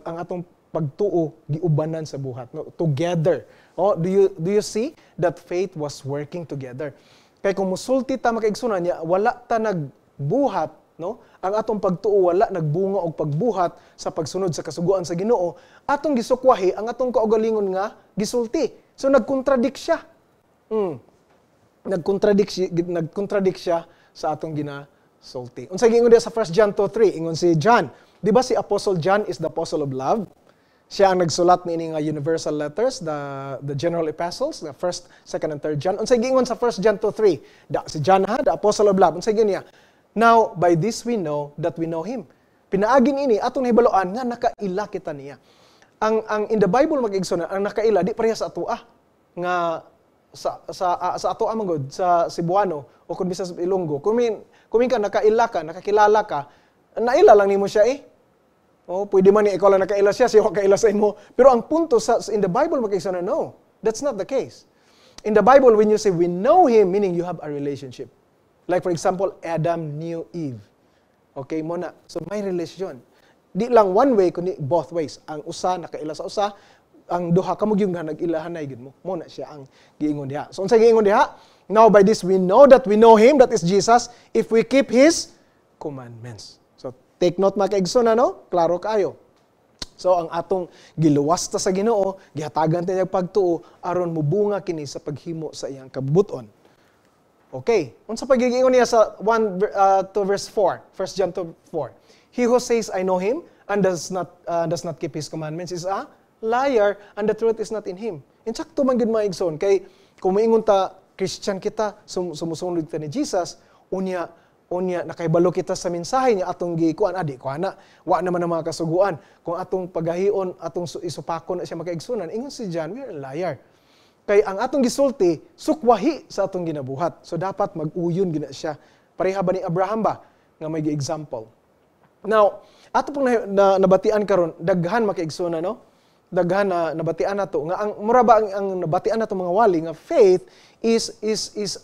ang atong pagtuo giubanan sa buhat, no? Together. Oh, do you see that faith was working together? Kay kung musulti ta makaigsunan niya, wala ta nagbuhat, no? Ang atong pagtuo wala nagbunga og pagbuhat sa pagsunod sa kasugoan sa Ginoo, atong gisukwahi ang atong kaugalingon nga gisulti. So nagkontradict siya. Nagkontradict siya sa atong ginasulti. Unsa giingon diha sa 1 John 2:3, ingon si John, di ba si Apostle John is the apostle of love? Siya ang nagsulat ni nga universal letters, the general epistles, the 1st, 2nd, and 3rd John. Unsay giingon sa 1 John 2:3, si John the apostle of love. Unsay giingon niya? Now, by this we know that we know him. Pinaagin ini atong nahibaloan nga nakaila kita niya. Ang in the Bible mag-igsoon, ang nakaila di pareha sa atoa nga sa atoa manggod sa Cebuano o kun bisa sa Ilonggo. Kung ka nakaila ka, nakakilala ka, naila lang nimo siya eh. Oh, pwede man ikaw lang nakaila siya, siya kaila sa imo. Pero ang punto in the Bible mag-igsoon, no, that's not the case. In the Bible, when you say we know him, meaning you have a relationship. Like for example, Adam knew Eve. Okay, muna. So may relation. Di lang one way, kundi both ways. Ang usa nakaila sa usa, ang duha kamog yung nag-ilahanay gid mo. Muna siya ang giingon diha. So unsa giingon diha? Now by this we know that we know him, that is Jesus, if we keep his commandments. So take note mga kaigsoon, no? Klaro kayo. So ang atong giluwasta sa Ginoo, gihatagan ta niyang pagtuo aron mubunga kini sa paghimo sa iyang kabubuton. Okay, unsa pagigingon niya sa 1 to verse 4, 1 John 2:4. He who says I know him and does not keep his commandments is a liar, and the truth is not in him. Insakto man gid mga igsoon kay kung moingon ta Christian kita, sumusunod ta ni Jesus, unya nakaibalo kita sa mensahe niya atong gikuan adi ko ana wa naman ang mga kasuguan kung atong pagahion atong isupakon na siya makaigsunan ingon si John, we are a liar. Kay ang atong gisulti sukwahi sa atong ginabuhat. So dapat mag-uyon gina siya. Pareha ba ni Abraham ba nga may example. Now, ato pong nabatian karon daghan makaigsunan, no? Daghan na nabatian nato nga ang mura ba ang nabatian nato mga wali nga faith is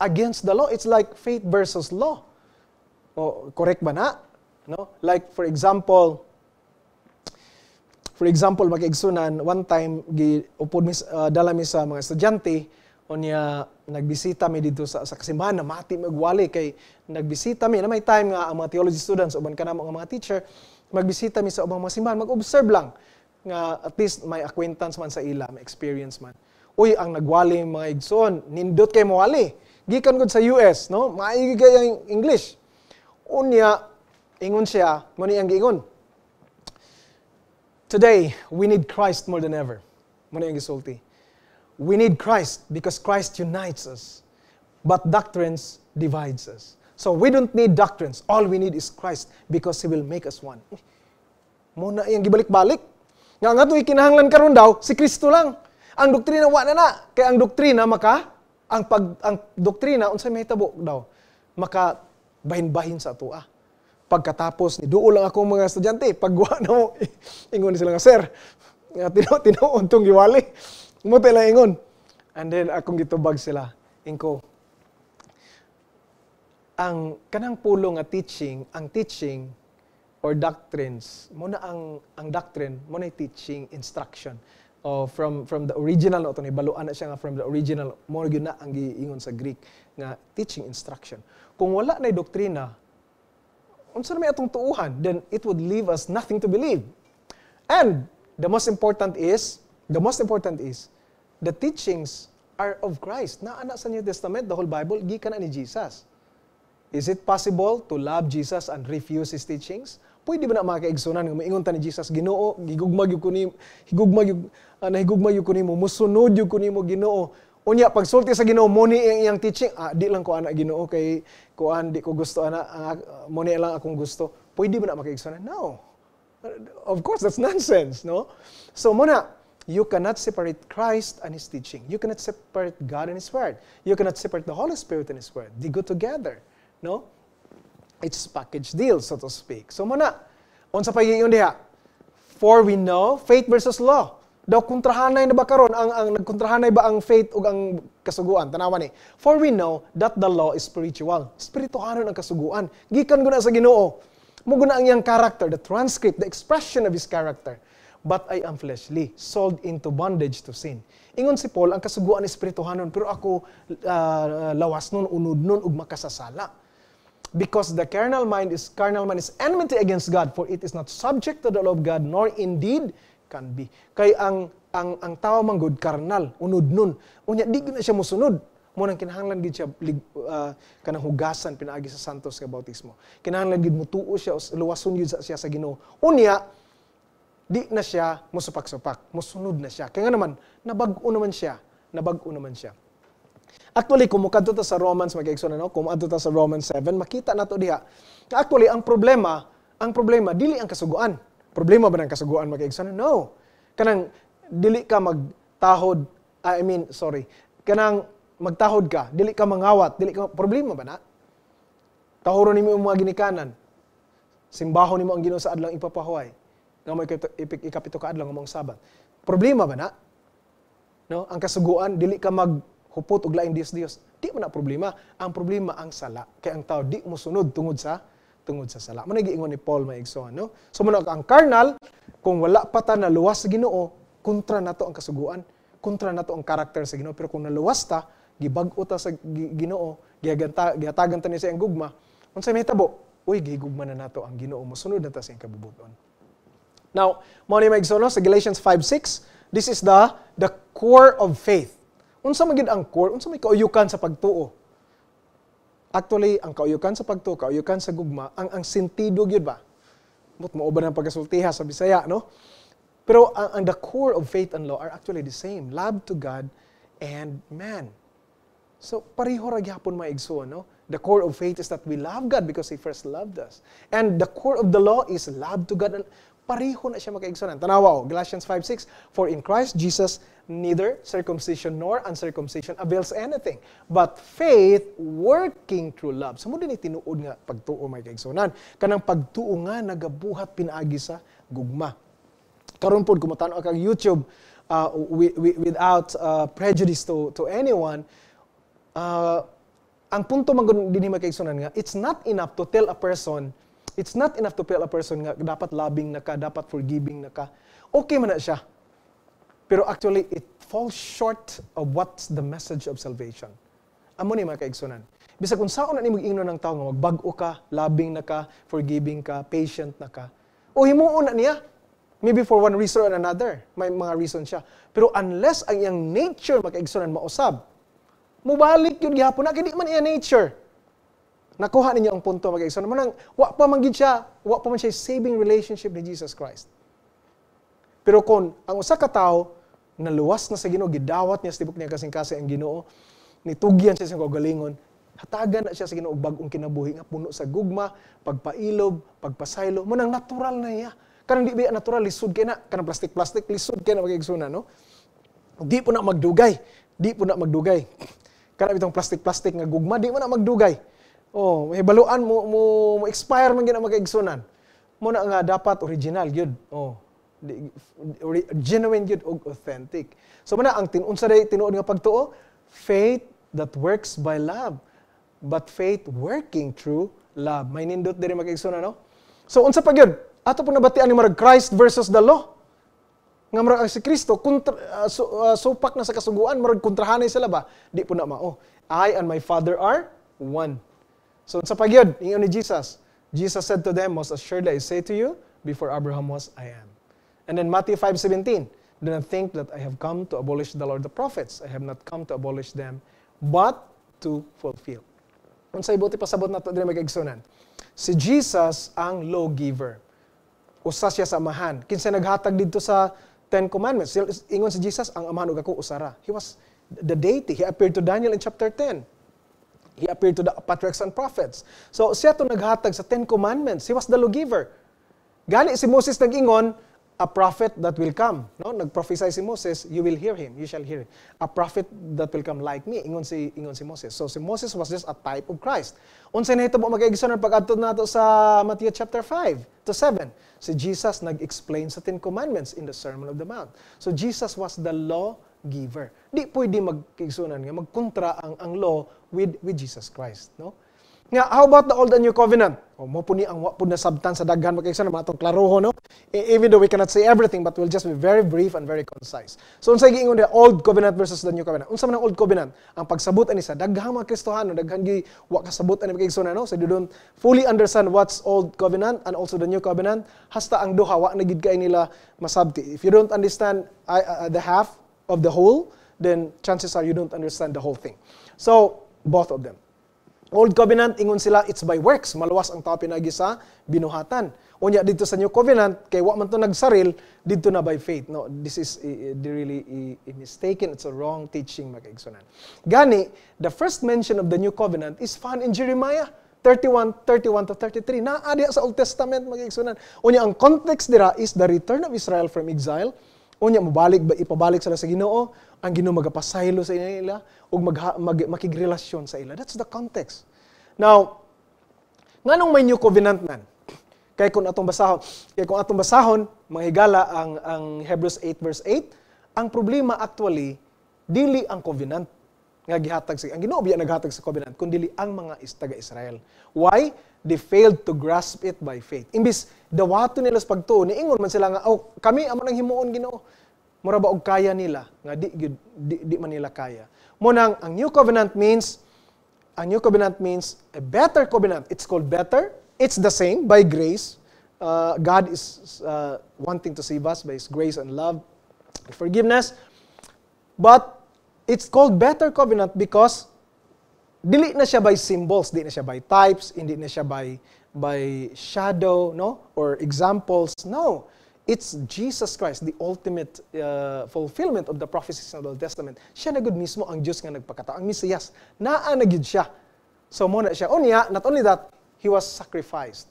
against the law. It's like faith versus law. O correct ba na? No? Like for example makaigsunan, one time upod dala mi sa mga estudyante unya nagbisita mi dito sa kasimbahan na mati magwali kay nagbisita mi na may time nga ang mga theology students uban kanamo ang mga teacher magbisita mi sa ubang mga simbahan mag-observe lang nga at least may acquaintance man sa ila, may experience man. Uy, ang nagwali mga igsoon, nindot kay mawali. Gikan gud sa US, no? Maigi kay ang English. Unya ingon siya, mo ni ang giingon. Today, we need Christ more than ever. Muna yung gisulti. We need Christ because Christ unites us. But doctrines divides us. So we don't need doctrines. All we need is Christ because He will make us one. Muna yung gibalik-balik. Nga nga ito'y kinahanglan karon daw, si Kristo lang. Ang doktrina wa na. Kaya ang doktrina ang doktrina, unsay may tabo daw, maka bahin-bahin sa atua. Pagkatapos, niduo lang akong mga estudyante, pagwa na mo, ingon sila nga, Sir, tinuon tong giwali. Mo tila ingon. And then, akong gitubag sila. Ingko, ang kanang pulong nga teaching, ang teaching or doctrines, muna ang doctrine, muna teaching, instruction. From the original, no, ito nibaluan na siya nga from the original, mo yun na ang giingon sa Greek, nga teaching, instruction. Kung wala na doktrina, unsa na may atong tuuhan, then it would leave us nothing to believe. And the most important is the teachings are of Christ. Naana sa New Testament, the whole Bible, gikan na ni Jesus. Is it possible to love Jesus and refuse His teachings? Pwede ba na mga kaigsunan nga maingon ta ni Jesus, Ginoo, higugmag yun ko nimo, musunod yun ko nimo, Ginoo. Unya pagsulti sa Ginoo mo ni iyang teaching, di lang ko ana Ginoo kay kuan di ko gusto ana, mo ni lang akong gusto. Pwede ba na makaigsunan? No. Of course that's nonsense, no? So muna, you cannot separate Christ and His teaching. You cannot separate God and His word. You cannot separate the Holy Spirit and His word. They go together, no? It's package deal, so to speak. So muna, unsa pa giingon diha? For we know faith versus law. Daw kontrahanay na ba karon ang nagkontrahanay ba ang faith ug ang kasuguan? Tanawa ni. For we know that the law is spiritual. Spirituhanon ang kasuguan. Gikan guna sa Ginoo. Mo guna ang iyang character, the transcript, the expression of his character. But I am fleshly, sold into bondage to sin. Ingon si Paul, ang kasuguan is spirituhanon, pero ako lawas nun, unod nun, ug makasasala. Because the carnal mind is enmity against God, for it is not subject to the law of God, nor indeed can be. Kay ang tao manggod karnal, unod nun. Unya di na siya mosunod. Mo nang kinahanglan gid siya kanang hugasan pinaagi sa santos nga bautismo. Kinahanglan gid mutuo siya luwason gyud siya sa Ginoo. Unya di na siya mosupak-supak, mosunod na siya. Kaya nga naman nabag-o naman siya. Actually, kung mukadto ta sa Romans, mag-exon no? Kung adto ta sa Romans 7, makita nato diha. Actually, ang problema, dili ang kasuguan. Problema ba ng kasuguan, mag-exon? No. Kanang dili ka magtahod, kanang magtahod ka, dili ka mangawat, problema ba na? Tahuron nimo ang mga ginikanan. Simbahon nimo ang Ginoo sa adlang ipapahuway. Nga may ikapito ka adlang nga Sabat. Problema ba na? No, ang kasuguan dili ka maghupot og lain Dios. Di man na problema. Ang problema ang sala. Kay ang tao di mo sunod tungod sa sala. Mao giingon ni Paul maigsoon, no? So muna ang carnal kung wala pa ta naluwas sa Ginoo, kontra nato ang kasuguan, kontra nato ang karakter sa Ginoo. Pero kung naluwas ta, gibag-o ta sa Ginoo, gihatagan ta ni sa iyang gugma, unsay mahitabo? Uy, gigugma na nato ang Ginoo, mosunod na ta sa iyang kabubuton. Now, mao ni maigsoon sa Galatians 5:6, this is the core of faith. Unsa man gid ang core? Unsa may kauyukan sa pagtuo? Actually, ang kauyukan sa pagtuo, kauyukan sa gugma, ang sentido gyud ba? Mao ba ang pagkasultiha sa Bisaya, no? Pero ang the core of faith and law are actually the same. Love to God and man. So, pareho ra gyapon maigsoon, no? The core of faith is that we love God because He first loved us. And the core of the law is love to God. And pareho na siya makaigsunan. Tanawa, Galatians 5:6, for in Christ Jesus, neither circumcision nor uncircumcision avails anything, but faith working through love. So, mo din tinuod nga pagtuo makaigsunan. Kanang pagtuo nga nagabuhat pinaagi sa gugma. Karon pod kumatan kag YouTube without prejudice to anyone, ang punto man dinhi makaigsunan nga it's not enough to tell a person nga dapat loving na ka, dapat forgiving na ka. Okay man na siya. Pero actually it falls short of what's the message of salvation. Amo ni makaigsunan. Bisag kung saan na nimo ingnon ng tao nga magbag-o ka, loving na ka, forgiving ka, patient na ka. O himuon na niya. Maybe for one reason or another. May mga reason siya. Pero unless ang iyang nature makaigsunan mausab, mubalik yun gihapon na, hindi man iya nature. Nakuha ninyo ang punto mag-igsoon. Wa pa man siya saving relationship ni Jesus Christ. Pero kung ang usa ka tawo naluwas na sa Ginoo, gidawat niya sa tibok niya kasing-kasi ang Ginoo, nitugyan siya sa kagalingon, hatagan na siya sa Ginoo bag-ong kinabuhi nga puno sa gugma, pagpailob, pagpasaylo, mo nang natural na iya. Kanang di ba natural lisod kay na, kanang plastic lisod kay na mag-igsoon, no? Di po na magdugay. Kana bitong plastic nga gugma, di mo na magdugay. Oh, mahibaluan mo expire man gina makaigsunan. Mo na nga dapat original gyud. Oh, genuine gyud og authentic. So man ang unsa day tinuod nga pagtuo? Faith that works by love, but faith working through love. May nindot diri makaigsunan, no? So unsa pa gyud? Ato po nabatian ni marag Christ versus the law. Nga marag si Kristo supak na sa kasuguan, marag kontrahanay sila ba? Di po na mao. I and my Father are one. So sa pagyod, ingon ni Jesus. Jesus said to them, most assuredly I say to you, before Abraham was, I am. And then Matthew 5:17, do not think that I have come to abolish the law of the prophets. I have not come to abolish them, but to fulfill. Unsay buti pasabot nato diri mag-igsunan. Si Jesus ang lawgiver. Usa siya sa amahan. Kinsa naghatag didto sa Ten Commandments. Ingon si Jesus, ang amahan ug ako usara. He was the deity. He appeared to Daniel in chapter 10. He appeared to the patriarchs and prophets. So siya to naghatag sa Ten Commandments. He was the lawgiver. Gani si Moses nag-ingon, a prophet that will come. No, nagprophesy si Moses, you will hear him, you shall hear him. A prophet that will come like me, ingon si Moses. So si Moses was just a type of Christ. Unsay nahitabo magkaigsunan pag adto nato sa Matthew chapter 5 to 7. Si Jesus nag-explain sa 10 Commandments in the Sermon of the Mount. So Jesus was the lawgiver. Di pwede magkigsunan nga magkontra ang law with Jesus Christ, no? Nga, how about the Old and New Covenant? O, mo po ni ang wapod na sabtan sa daghan magkigsunan, mga itong klaroho, no? Even though we cannot say everything, but we'll just be very brief and very concise. So, unsay giingon the Old Covenant versus the New Covenant? Unsa man ang Old Covenant? Ang pagsabutan ni sa daghang mga Kristohano, daghang gi wa kasabutan ni magkigsunan, no? So, they don't fully understand what's Old Covenant and also the New Covenant. Hasta ang duha, wa na gid kay nila masabti. If you don't understand the half of the whole, then chances are you don't understand the whole thing. So, both of them. Old Covenant, ingon sila, it's by works. Maluwas ang tao pinagi sa binuhatan. Unya, dito sa New Covenant, kay wa man to nagsaril, dito na by faith. No, this is really mistaken. It's a wrong teaching, mga kaigsunan. Gani, the first mention of the New Covenant is found in Jeremiah 31 to 33. Naadi sa Old Testament, mga kaigsunan. Unya, ang context dira is the return of Israel from exile. Unya, ipabalik sila sa Ginoo, ang Ginoo magapasaylo sa ila, o makigrelasyon sa ila. That's the context. Now, nganong may New Covenant man? Kaya kung atong basahon, mga higala ang Hebrews 8 verse 8, ang problema actually, dili ang covenant nga gihatag sa ang Ginoo biya naghatag sa covenant, kundi ang mga taga-Israel. Why? They failed to grasp it by faith. Imbis dawato nila sa pagtuo, niingon man sila nga, oh, kami amo nang himuon Ginoo. Mura ba og kaya nila nga di man nila kaya. Munang ang New Covenant means a better covenant. It's called better. It's the same by grace. God is wanting to save us by His grace and love and forgiveness. But it's called better covenant because dili na siya by symbols, di na siya by types, hindi na siya by shadow, no, or examples. No, it's Jesus Christ, the ultimate fulfillment of the prophecies of the Old Testament. Siya na gud mismo ang Diyos nga nagpakatao, ang Mesiyas. Naa na gid siya. So mo na siya. Unya, not only that, He was sacrificed.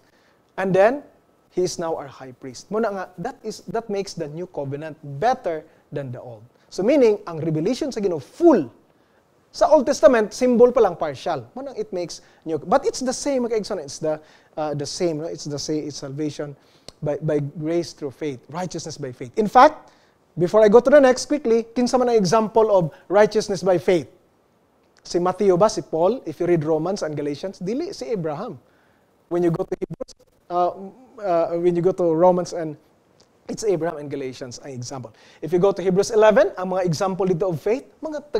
And then He is now our high priest. Mo na nga, that makes the new covenant better than the old. So meaning, ang revelation sa Ginoo full. Sa Old Testament, symbol pa lang partial. Manang it makes new. But it's the same, kaigsoon. It's the same. No? It's the same. It's salvation by grace through faith. Righteousness by faith. In fact, before I go to the next, quickly, kinsa man ang example of righteousness by faith? Si Matthew ba? Si Paul? If you read Romans and Galatians, dili si Abraham. When you go to Hebrews, when you go to Romans and it's Abraham and Galatians ang example. If you go to Hebrews 11, ang mga example dito of faith, mga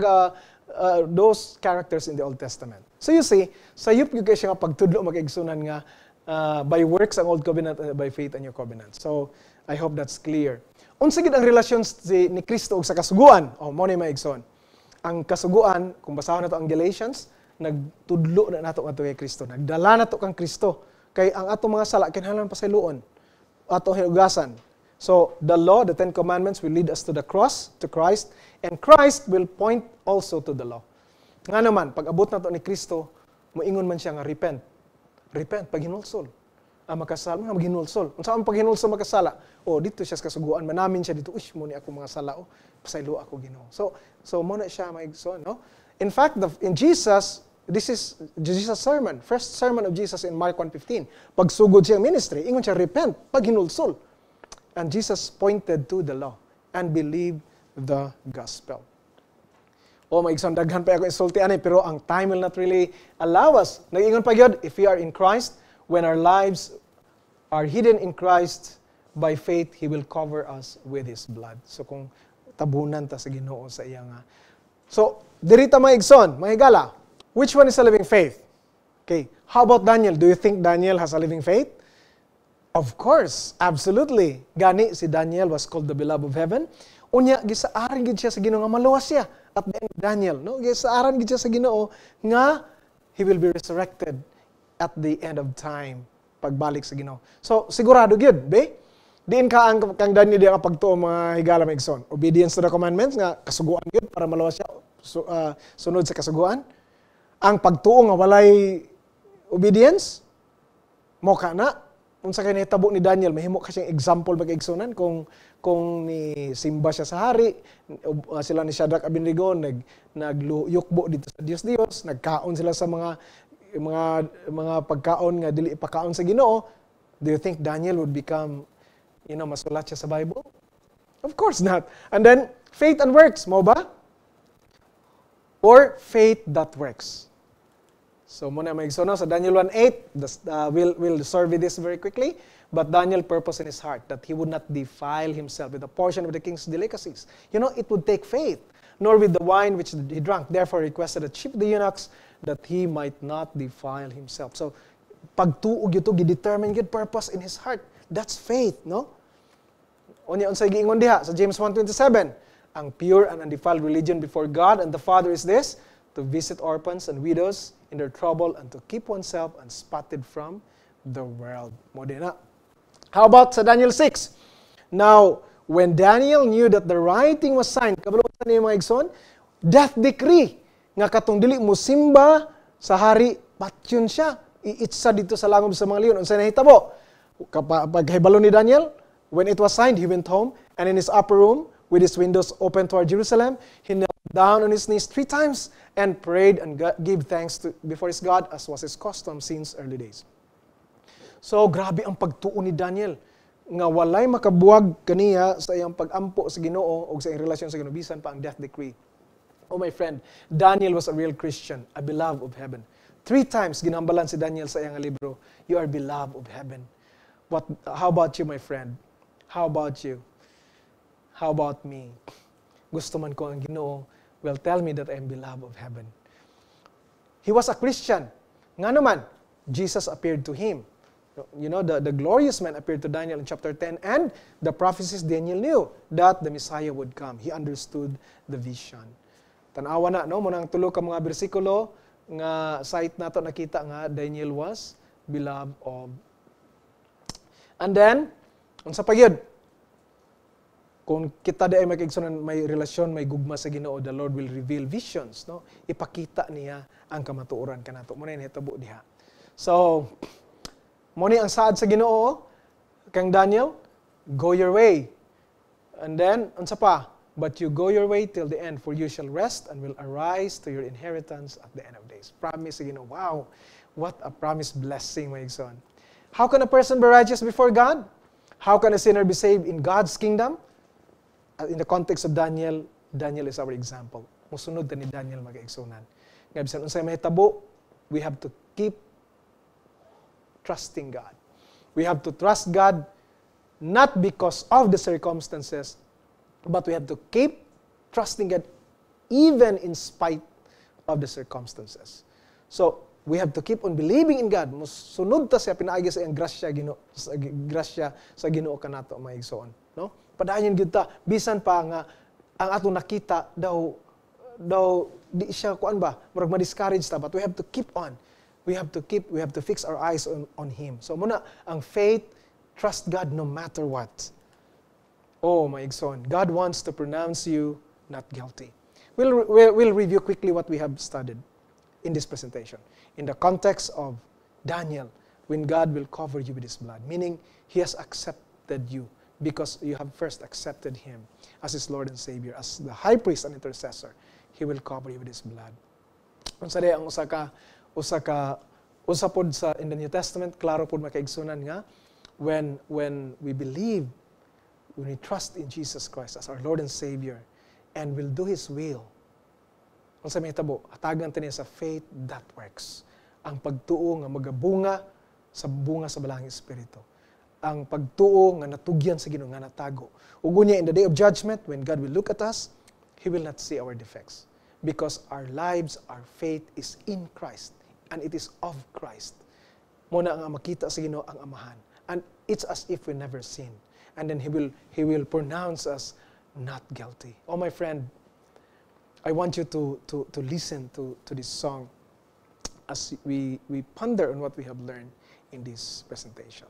those characters in the Old Testament. So you see, sayop yung siya nga pagtudlo mag-igsunan nga by works ang Old Covenant and by faith ang New Covenant. So I hope that's clear. Unsa gid ang relasyon ni Kristo ug sa kasuguan? Oh, mo ni maigsoon. Ang kasuguan, kung basahon nato ang Galatians, nagtudlo na nato kay Kristo. Nagdala nato kang Kristo kay ang atong mga sala kinahanglan pasayloon. Atong hinugasan. So, the law, the 10 Commandments will lead us to the cross, to Christ, and Christ will point also to the law. Nga naman, pag abot na to ni Kristo, moingon man siya nga, repent. Repent, pag hinulsol. Makasala, mga maghinulsol. Kung saan pag hinulsol makasala, dito siya sa kasuguan, manamin siya dito, muna ako mga sala, pasaylo ako Ginoo. So muna siya maigsoon, no? In fact, in Jesus, this is Jesus' sermon, first sermon of Jesus in Mark 1:15. Pag sugod siyang ministry, ingon siya, repent, pag hinulsol. And Jesus pointed to the law and believed the gospel. Maigsoon, daghan pa ako isulti ani, pero ang time will not really allow us. Nag-ingon pa yun, if we are in Christ, when our lives are hidden in Christ, by faith, He will cover us with His blood. So kung tabunan ta sa Ginoo sa iya nga. So, dirita maigsoon, mahigala, which one is a living faith? Okay, how about Daniel? Do you think Daniel has a living faith? Of course, absolutely. Gani, si Daniel was called the beloved of heaven. Unya, gisaaran gid siya sa Ginoo nga maluwas siya at the end of Daniel. No? Gisaaran gid siya sa Ginoo nga he will be resurrected at the end of time, pagbalik sa Ginoo. So, sigurado gyud, be? Diin ka kang Daniel diya nga pagtuo mga higala maigsoon. Obedience to the commandments nga kasuguan gyud para maluwas siya. Sunod sa kasuguan. Ang pagtuo nga walay obedience mo kana. Unsa kay nahitabo ni Daniel, mahimo ka siyang example mag-igsunan kung ni simba siya sa hari, sila ni Shadrach Abednego nagluyukbo dito sa Dios, nagkaon sila sa mga pagkaon nga dili ipakaon sa Ginoo. Do you think Daniel would become Masulat siya sa Bible? Of course not. And then, faith and works, mo ba? Or faith that works. So muna maigsono sa Daniel 1:8, we'll survey this very quickly. But Daniel purposed in his heart that he would not defile himself with a portion of the king's delicacies. It would take faith, nor with the wine which he drank. Therefore requested the chief of the eunuchs that he might not defile himself. So pagtuog ito, gidetermine good purpose in his heart. That's faith, no? Unya unsay giingon diha sa James 1:27, ang pure and undefiled religion before God and the Father is this, to visit orphans and widows in their trouble and to keep oneself unspotted from the world. Mo din na. How about sa Daniel 6? Now, when Daniel knew that the writing was signed, kabalo sa niya mga igsoon, death decree, nga katong dili mo simba sa hari, patyon siya. Iitsa dito sa langob sa mga leon. Unsay nahitabo? Paghibalo ni Daniel, when it was signed, he went home, and in his upper room, with his windows open toward Jerusalem, he knelt down on his knees 3 times and prayed and gave thanks before his God, as was his custom since early days. So, grabe ang pagtuo ni Daniel nga walay makabuwag kaniya sa iyang pag-ampo sa Ginoo o sa iyang relasyon sa Ginoo bisan pa ang death decree. Oh my friend, Daniel was a real Christian, a beloved of heaven. 3 times ginambalan si Daniel sa iyang libro, you are beloved of heaven. How about you, my friend? How about you? How about me? Gusto man ko ang Ginoo will tell me that I am beloved of heaven. He was a Christian. Nga naman, Jesus appeared to him. The glorious man appeared to Daniel in chapter 10, and the prophecies Daniel knew that the Messiah would come. He understood the vision. Tanawa na, no? Munang tulo ka mga bersikulo nga site nato nakita nga Daniel was beloved of. And then, unsa pa gyud? Kung kita di ay makigsunan may relasyon, may gugma sa Ginoo, the Lord will reveal visions, no? Ipakita niya ang kamatuoran kanato. Muna ni hitabo diha. So, muna ang saad sa Ginoo kang Daniel, go your way. And then, unsa pa? But you go your way till the end, for you shall rest and will arise to your inheritance at the end of days. Promise sa Ginoo. Wow! What a promised blessing, my son. How can a person be righteous before God? How can a sinner be saved in God's kingdom? In the context of Daniel, Daniel is our example. Musunod ta ni Daniel mag-igsunan. Nga bisan unsay mahitabo, we have to keep trusting God. We have to trust God not because of the circumstances, but we have to keep trusting God even in spite of the circumstances. So, we have to keep on believing in God. Musunod ta siya pinaagi sa iyang grasya sa Ginoo kanato mga igsoon, no? Padayon gyud ta bisan pa nga ang atong nakita daw di siya kuan ba murag ma-discourage ta, but we have to keep on. We have to fix our eyes on him. So muna ang faith, trust God no matter what. Oh my igsoon, God wants to pronounce you not guilty. We'll review quickly what we have studied in this presentation. In the context of Daniel, when God will cover you with his blood, meaning he has accepted you because you have first accepted him as his Lord and Savior, as the high priest and intercessor. He will cover you with his blood. Unsa day ang usa pod sa in the New Testament, klaro pod makaigsunan nga when we believe, when we trust in Jesus Christ as our Lord and Savior and will do his will. Unsa may tabo, hatagan ta niya sa faith that works. Ang pagtuo nga magabunga sa bunga sa balahang espiritu. Ang pagtuo nga natugyan sa Ginoo nga natago. Ug unya in the day of judgment, when God will look at us, he will not see our defects because our lives, our faith is in Christ and it is of Christ. Muna ang makita sa Ginoo ang Amahan, and it's as if we never sinned. And then he will pronounce us not guilty. Oh my friend, I want you to listen to this song as we ponder on what we have learned in this presentation.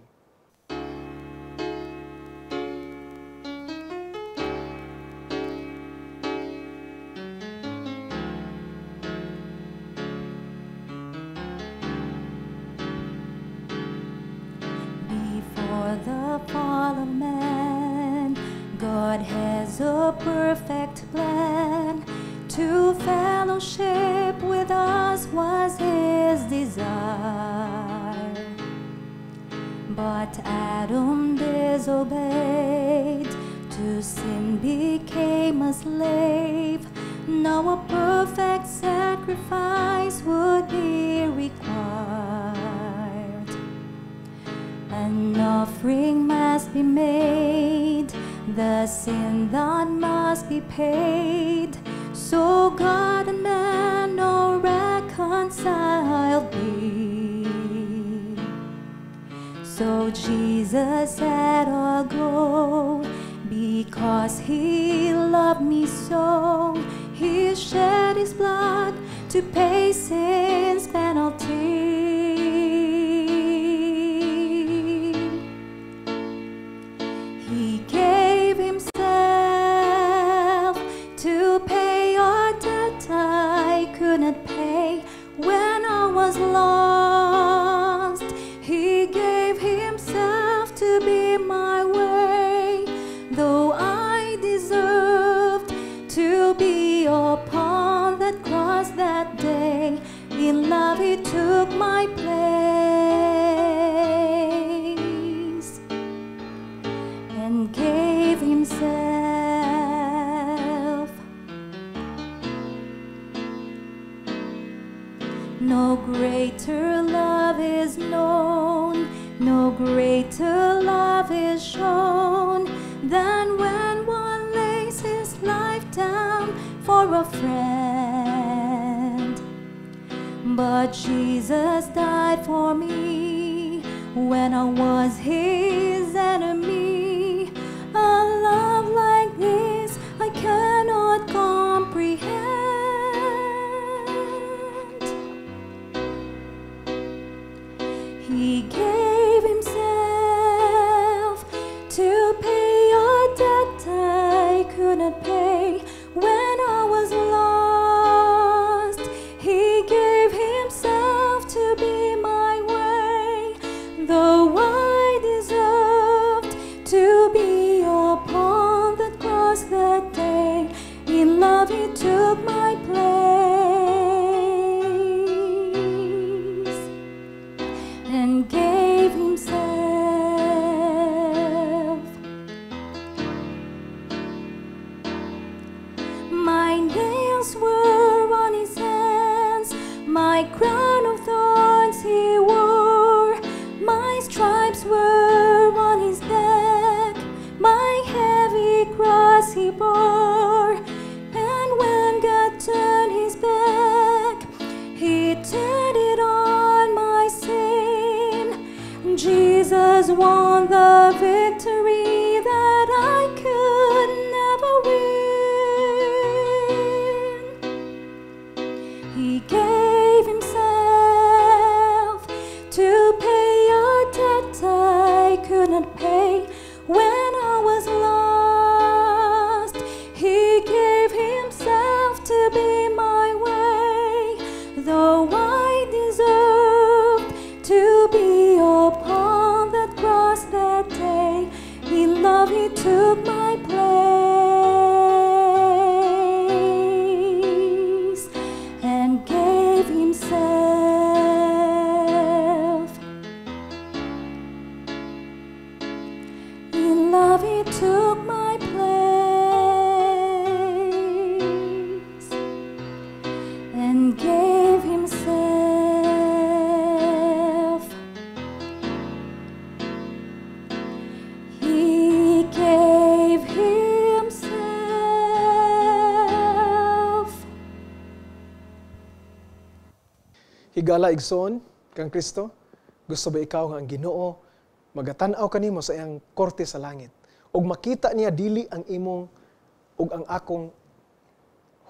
Before the fall of man, God has a perfect plan. To fellowship with us was his desire. But Adam disobeyed and became a slave. Now a perfect sacrifice would be required. An offering must be made, the sin that must be paid, so God and man are reconciled be. So Jesus said, I'll go, because he loved me so. He shed his blood to pay sin's penalty. He gave himself to pay our debt I could not pay when I was lost. He gave himself to be my way, though I deserved to be upon that cross that day. In love he took my place and gave himself. No greater love is known, no greater love is shown than when one lays his life down for a friend. But Jesus died for me when I was his enemy. A love like this I cannot comprehend. He gave himself to pay a debt I could not pay when I was lost. He gave himself to be my way, though I deserved to be upon the cross that day. In love he took my place and gave himself. My nails were on his hands, my crown of thorns he wore, my stripes were on his back, my heavy cross he bore. And when God turned his back, he turned it on my sin. Jesus won the victory that I could never win. He gave himself to pay a debt I could not pay when I was lost. He gave himself to be my way, though I deserved to be upon that cross that day. In love he took my place and gave himself. In love he took my place and gave himself. He gave himself. Higala igsoon kang Kristo, gusto ba ikaw nga ang Ginoo magatanaw kanimo sa iyang korte sa langit ug makita niya dili ang imong ug ang akong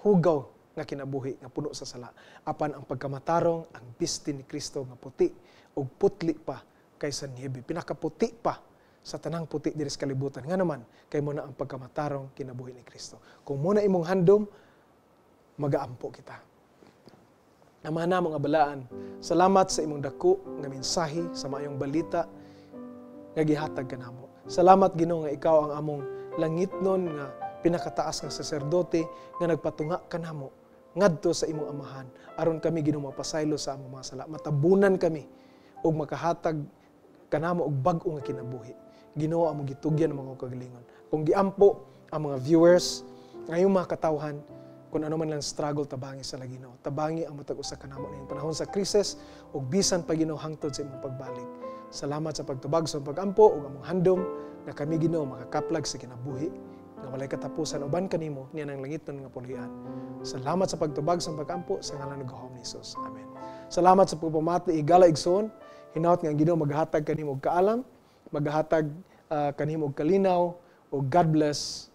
hugaw nga kinabuhi nga puno sa sala, apan ang pagkamatarong ang bisti ni Kristo nga puti ug putli pa kaysa niyebe, pinakaputi pa sa tanang puti diri sa kalibutan. Nga naman kay mo na ang pagkamatarong kinabuhi ni Kristo. Kung mo na imong handom, magaampo kita. Amana mga balaan, salamat sa imong dako nga mensahe sa maayong balita nga gihatag kanamo. Salamat Ginoo nga ikaw ang among langitnon nga pinakataas nga saserdote nga nagpatunga kanamo ngadto sa imong amahan aron kami Ginoo mapasaylo sa among mga sala, matabunan kami ug makahatag kanamo og bag-o nga kinabuhi. Ginoo among gitugyan ang mga kagalingon. Kung giampo ang mga viewers, ngayong mga katawhan, kung ano man lang struggle, tabangi sa Ginoo. Tabangi ang matag usa kanamo ning panahon sa krisis ug bisan pa Ginoo hangtod sa imong pagbalik. Salamat sa pagtubag sa pagampo ug among handom nga kami Ginoo makakaplag sa kinabuhi nga walay katapusan uban kanimo niya ng langiton nga pulian. Salamat sa pagtubag sa pagampo sa ngalan ng Gahom ni Jesus. Amen. Salamat sa pagpamati igala igsoon. Hinaut nga ang Ginoo maghatag kanimo og kaalam, maghatag kanimo og kalinaw ug God bless.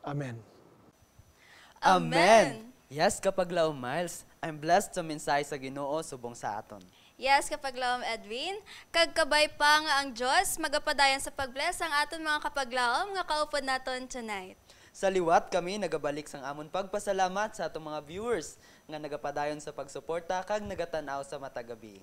Amen. Amen! Yes, kapag laom Miles, I'm blessed sa mensahe sa Ginoo subong sa aton. Yes, kapag laom Edwin, kagkabay pa nga ang Diyos, magapadayan sa pagbless ang aton mga kapaglaom nga kaupod naton tonight. Sa liwat kami nagabalik sang amon pagpasalamat sa atong mga viewers nga nagapadayon sa pagsuporta kag nagatanaw sa matagabi.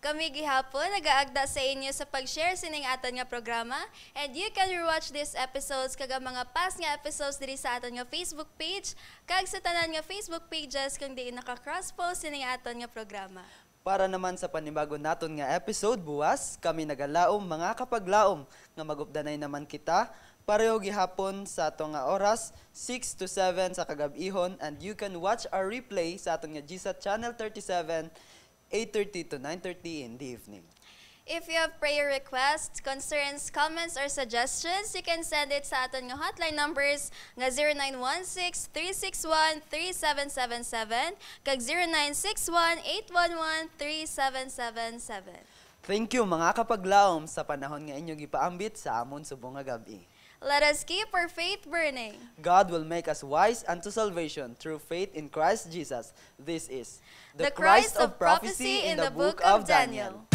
Kami gihapon nagaagda sa inyo sa pag-share sining aton nga programa, and you can rewatch these episodes kag ang mga past nga episodes diri sa aton nga Facebook page kag sa tanan nga Facebook pages kung di naka-cross-post sining aton nga programa. Para naman sa panibago naton nga episode buwas, kami nagalaom mga kapaglaom nga magupdanay naman kita pareho gihapon sa atong nga oras 6 to 7 sa kagab-ihon, and you can watch our replay sa aton nga GSAT Channel 37 8:30 to 9:30 in the evening. If you have prayer requests, concerns, comments, or suggestions, you can send it sa aton nga hotline numbers nga 0916-361-3777 kag 0961-811-3777. Thank you mga kapaglaom sa panahon nga inyo gipaambit sa amon subong nga gabi. Let us keep our faith burning. God will make us wise unto salvation through faith in Christ Jesus. This is The Christ of prophecy in the book of Daniel.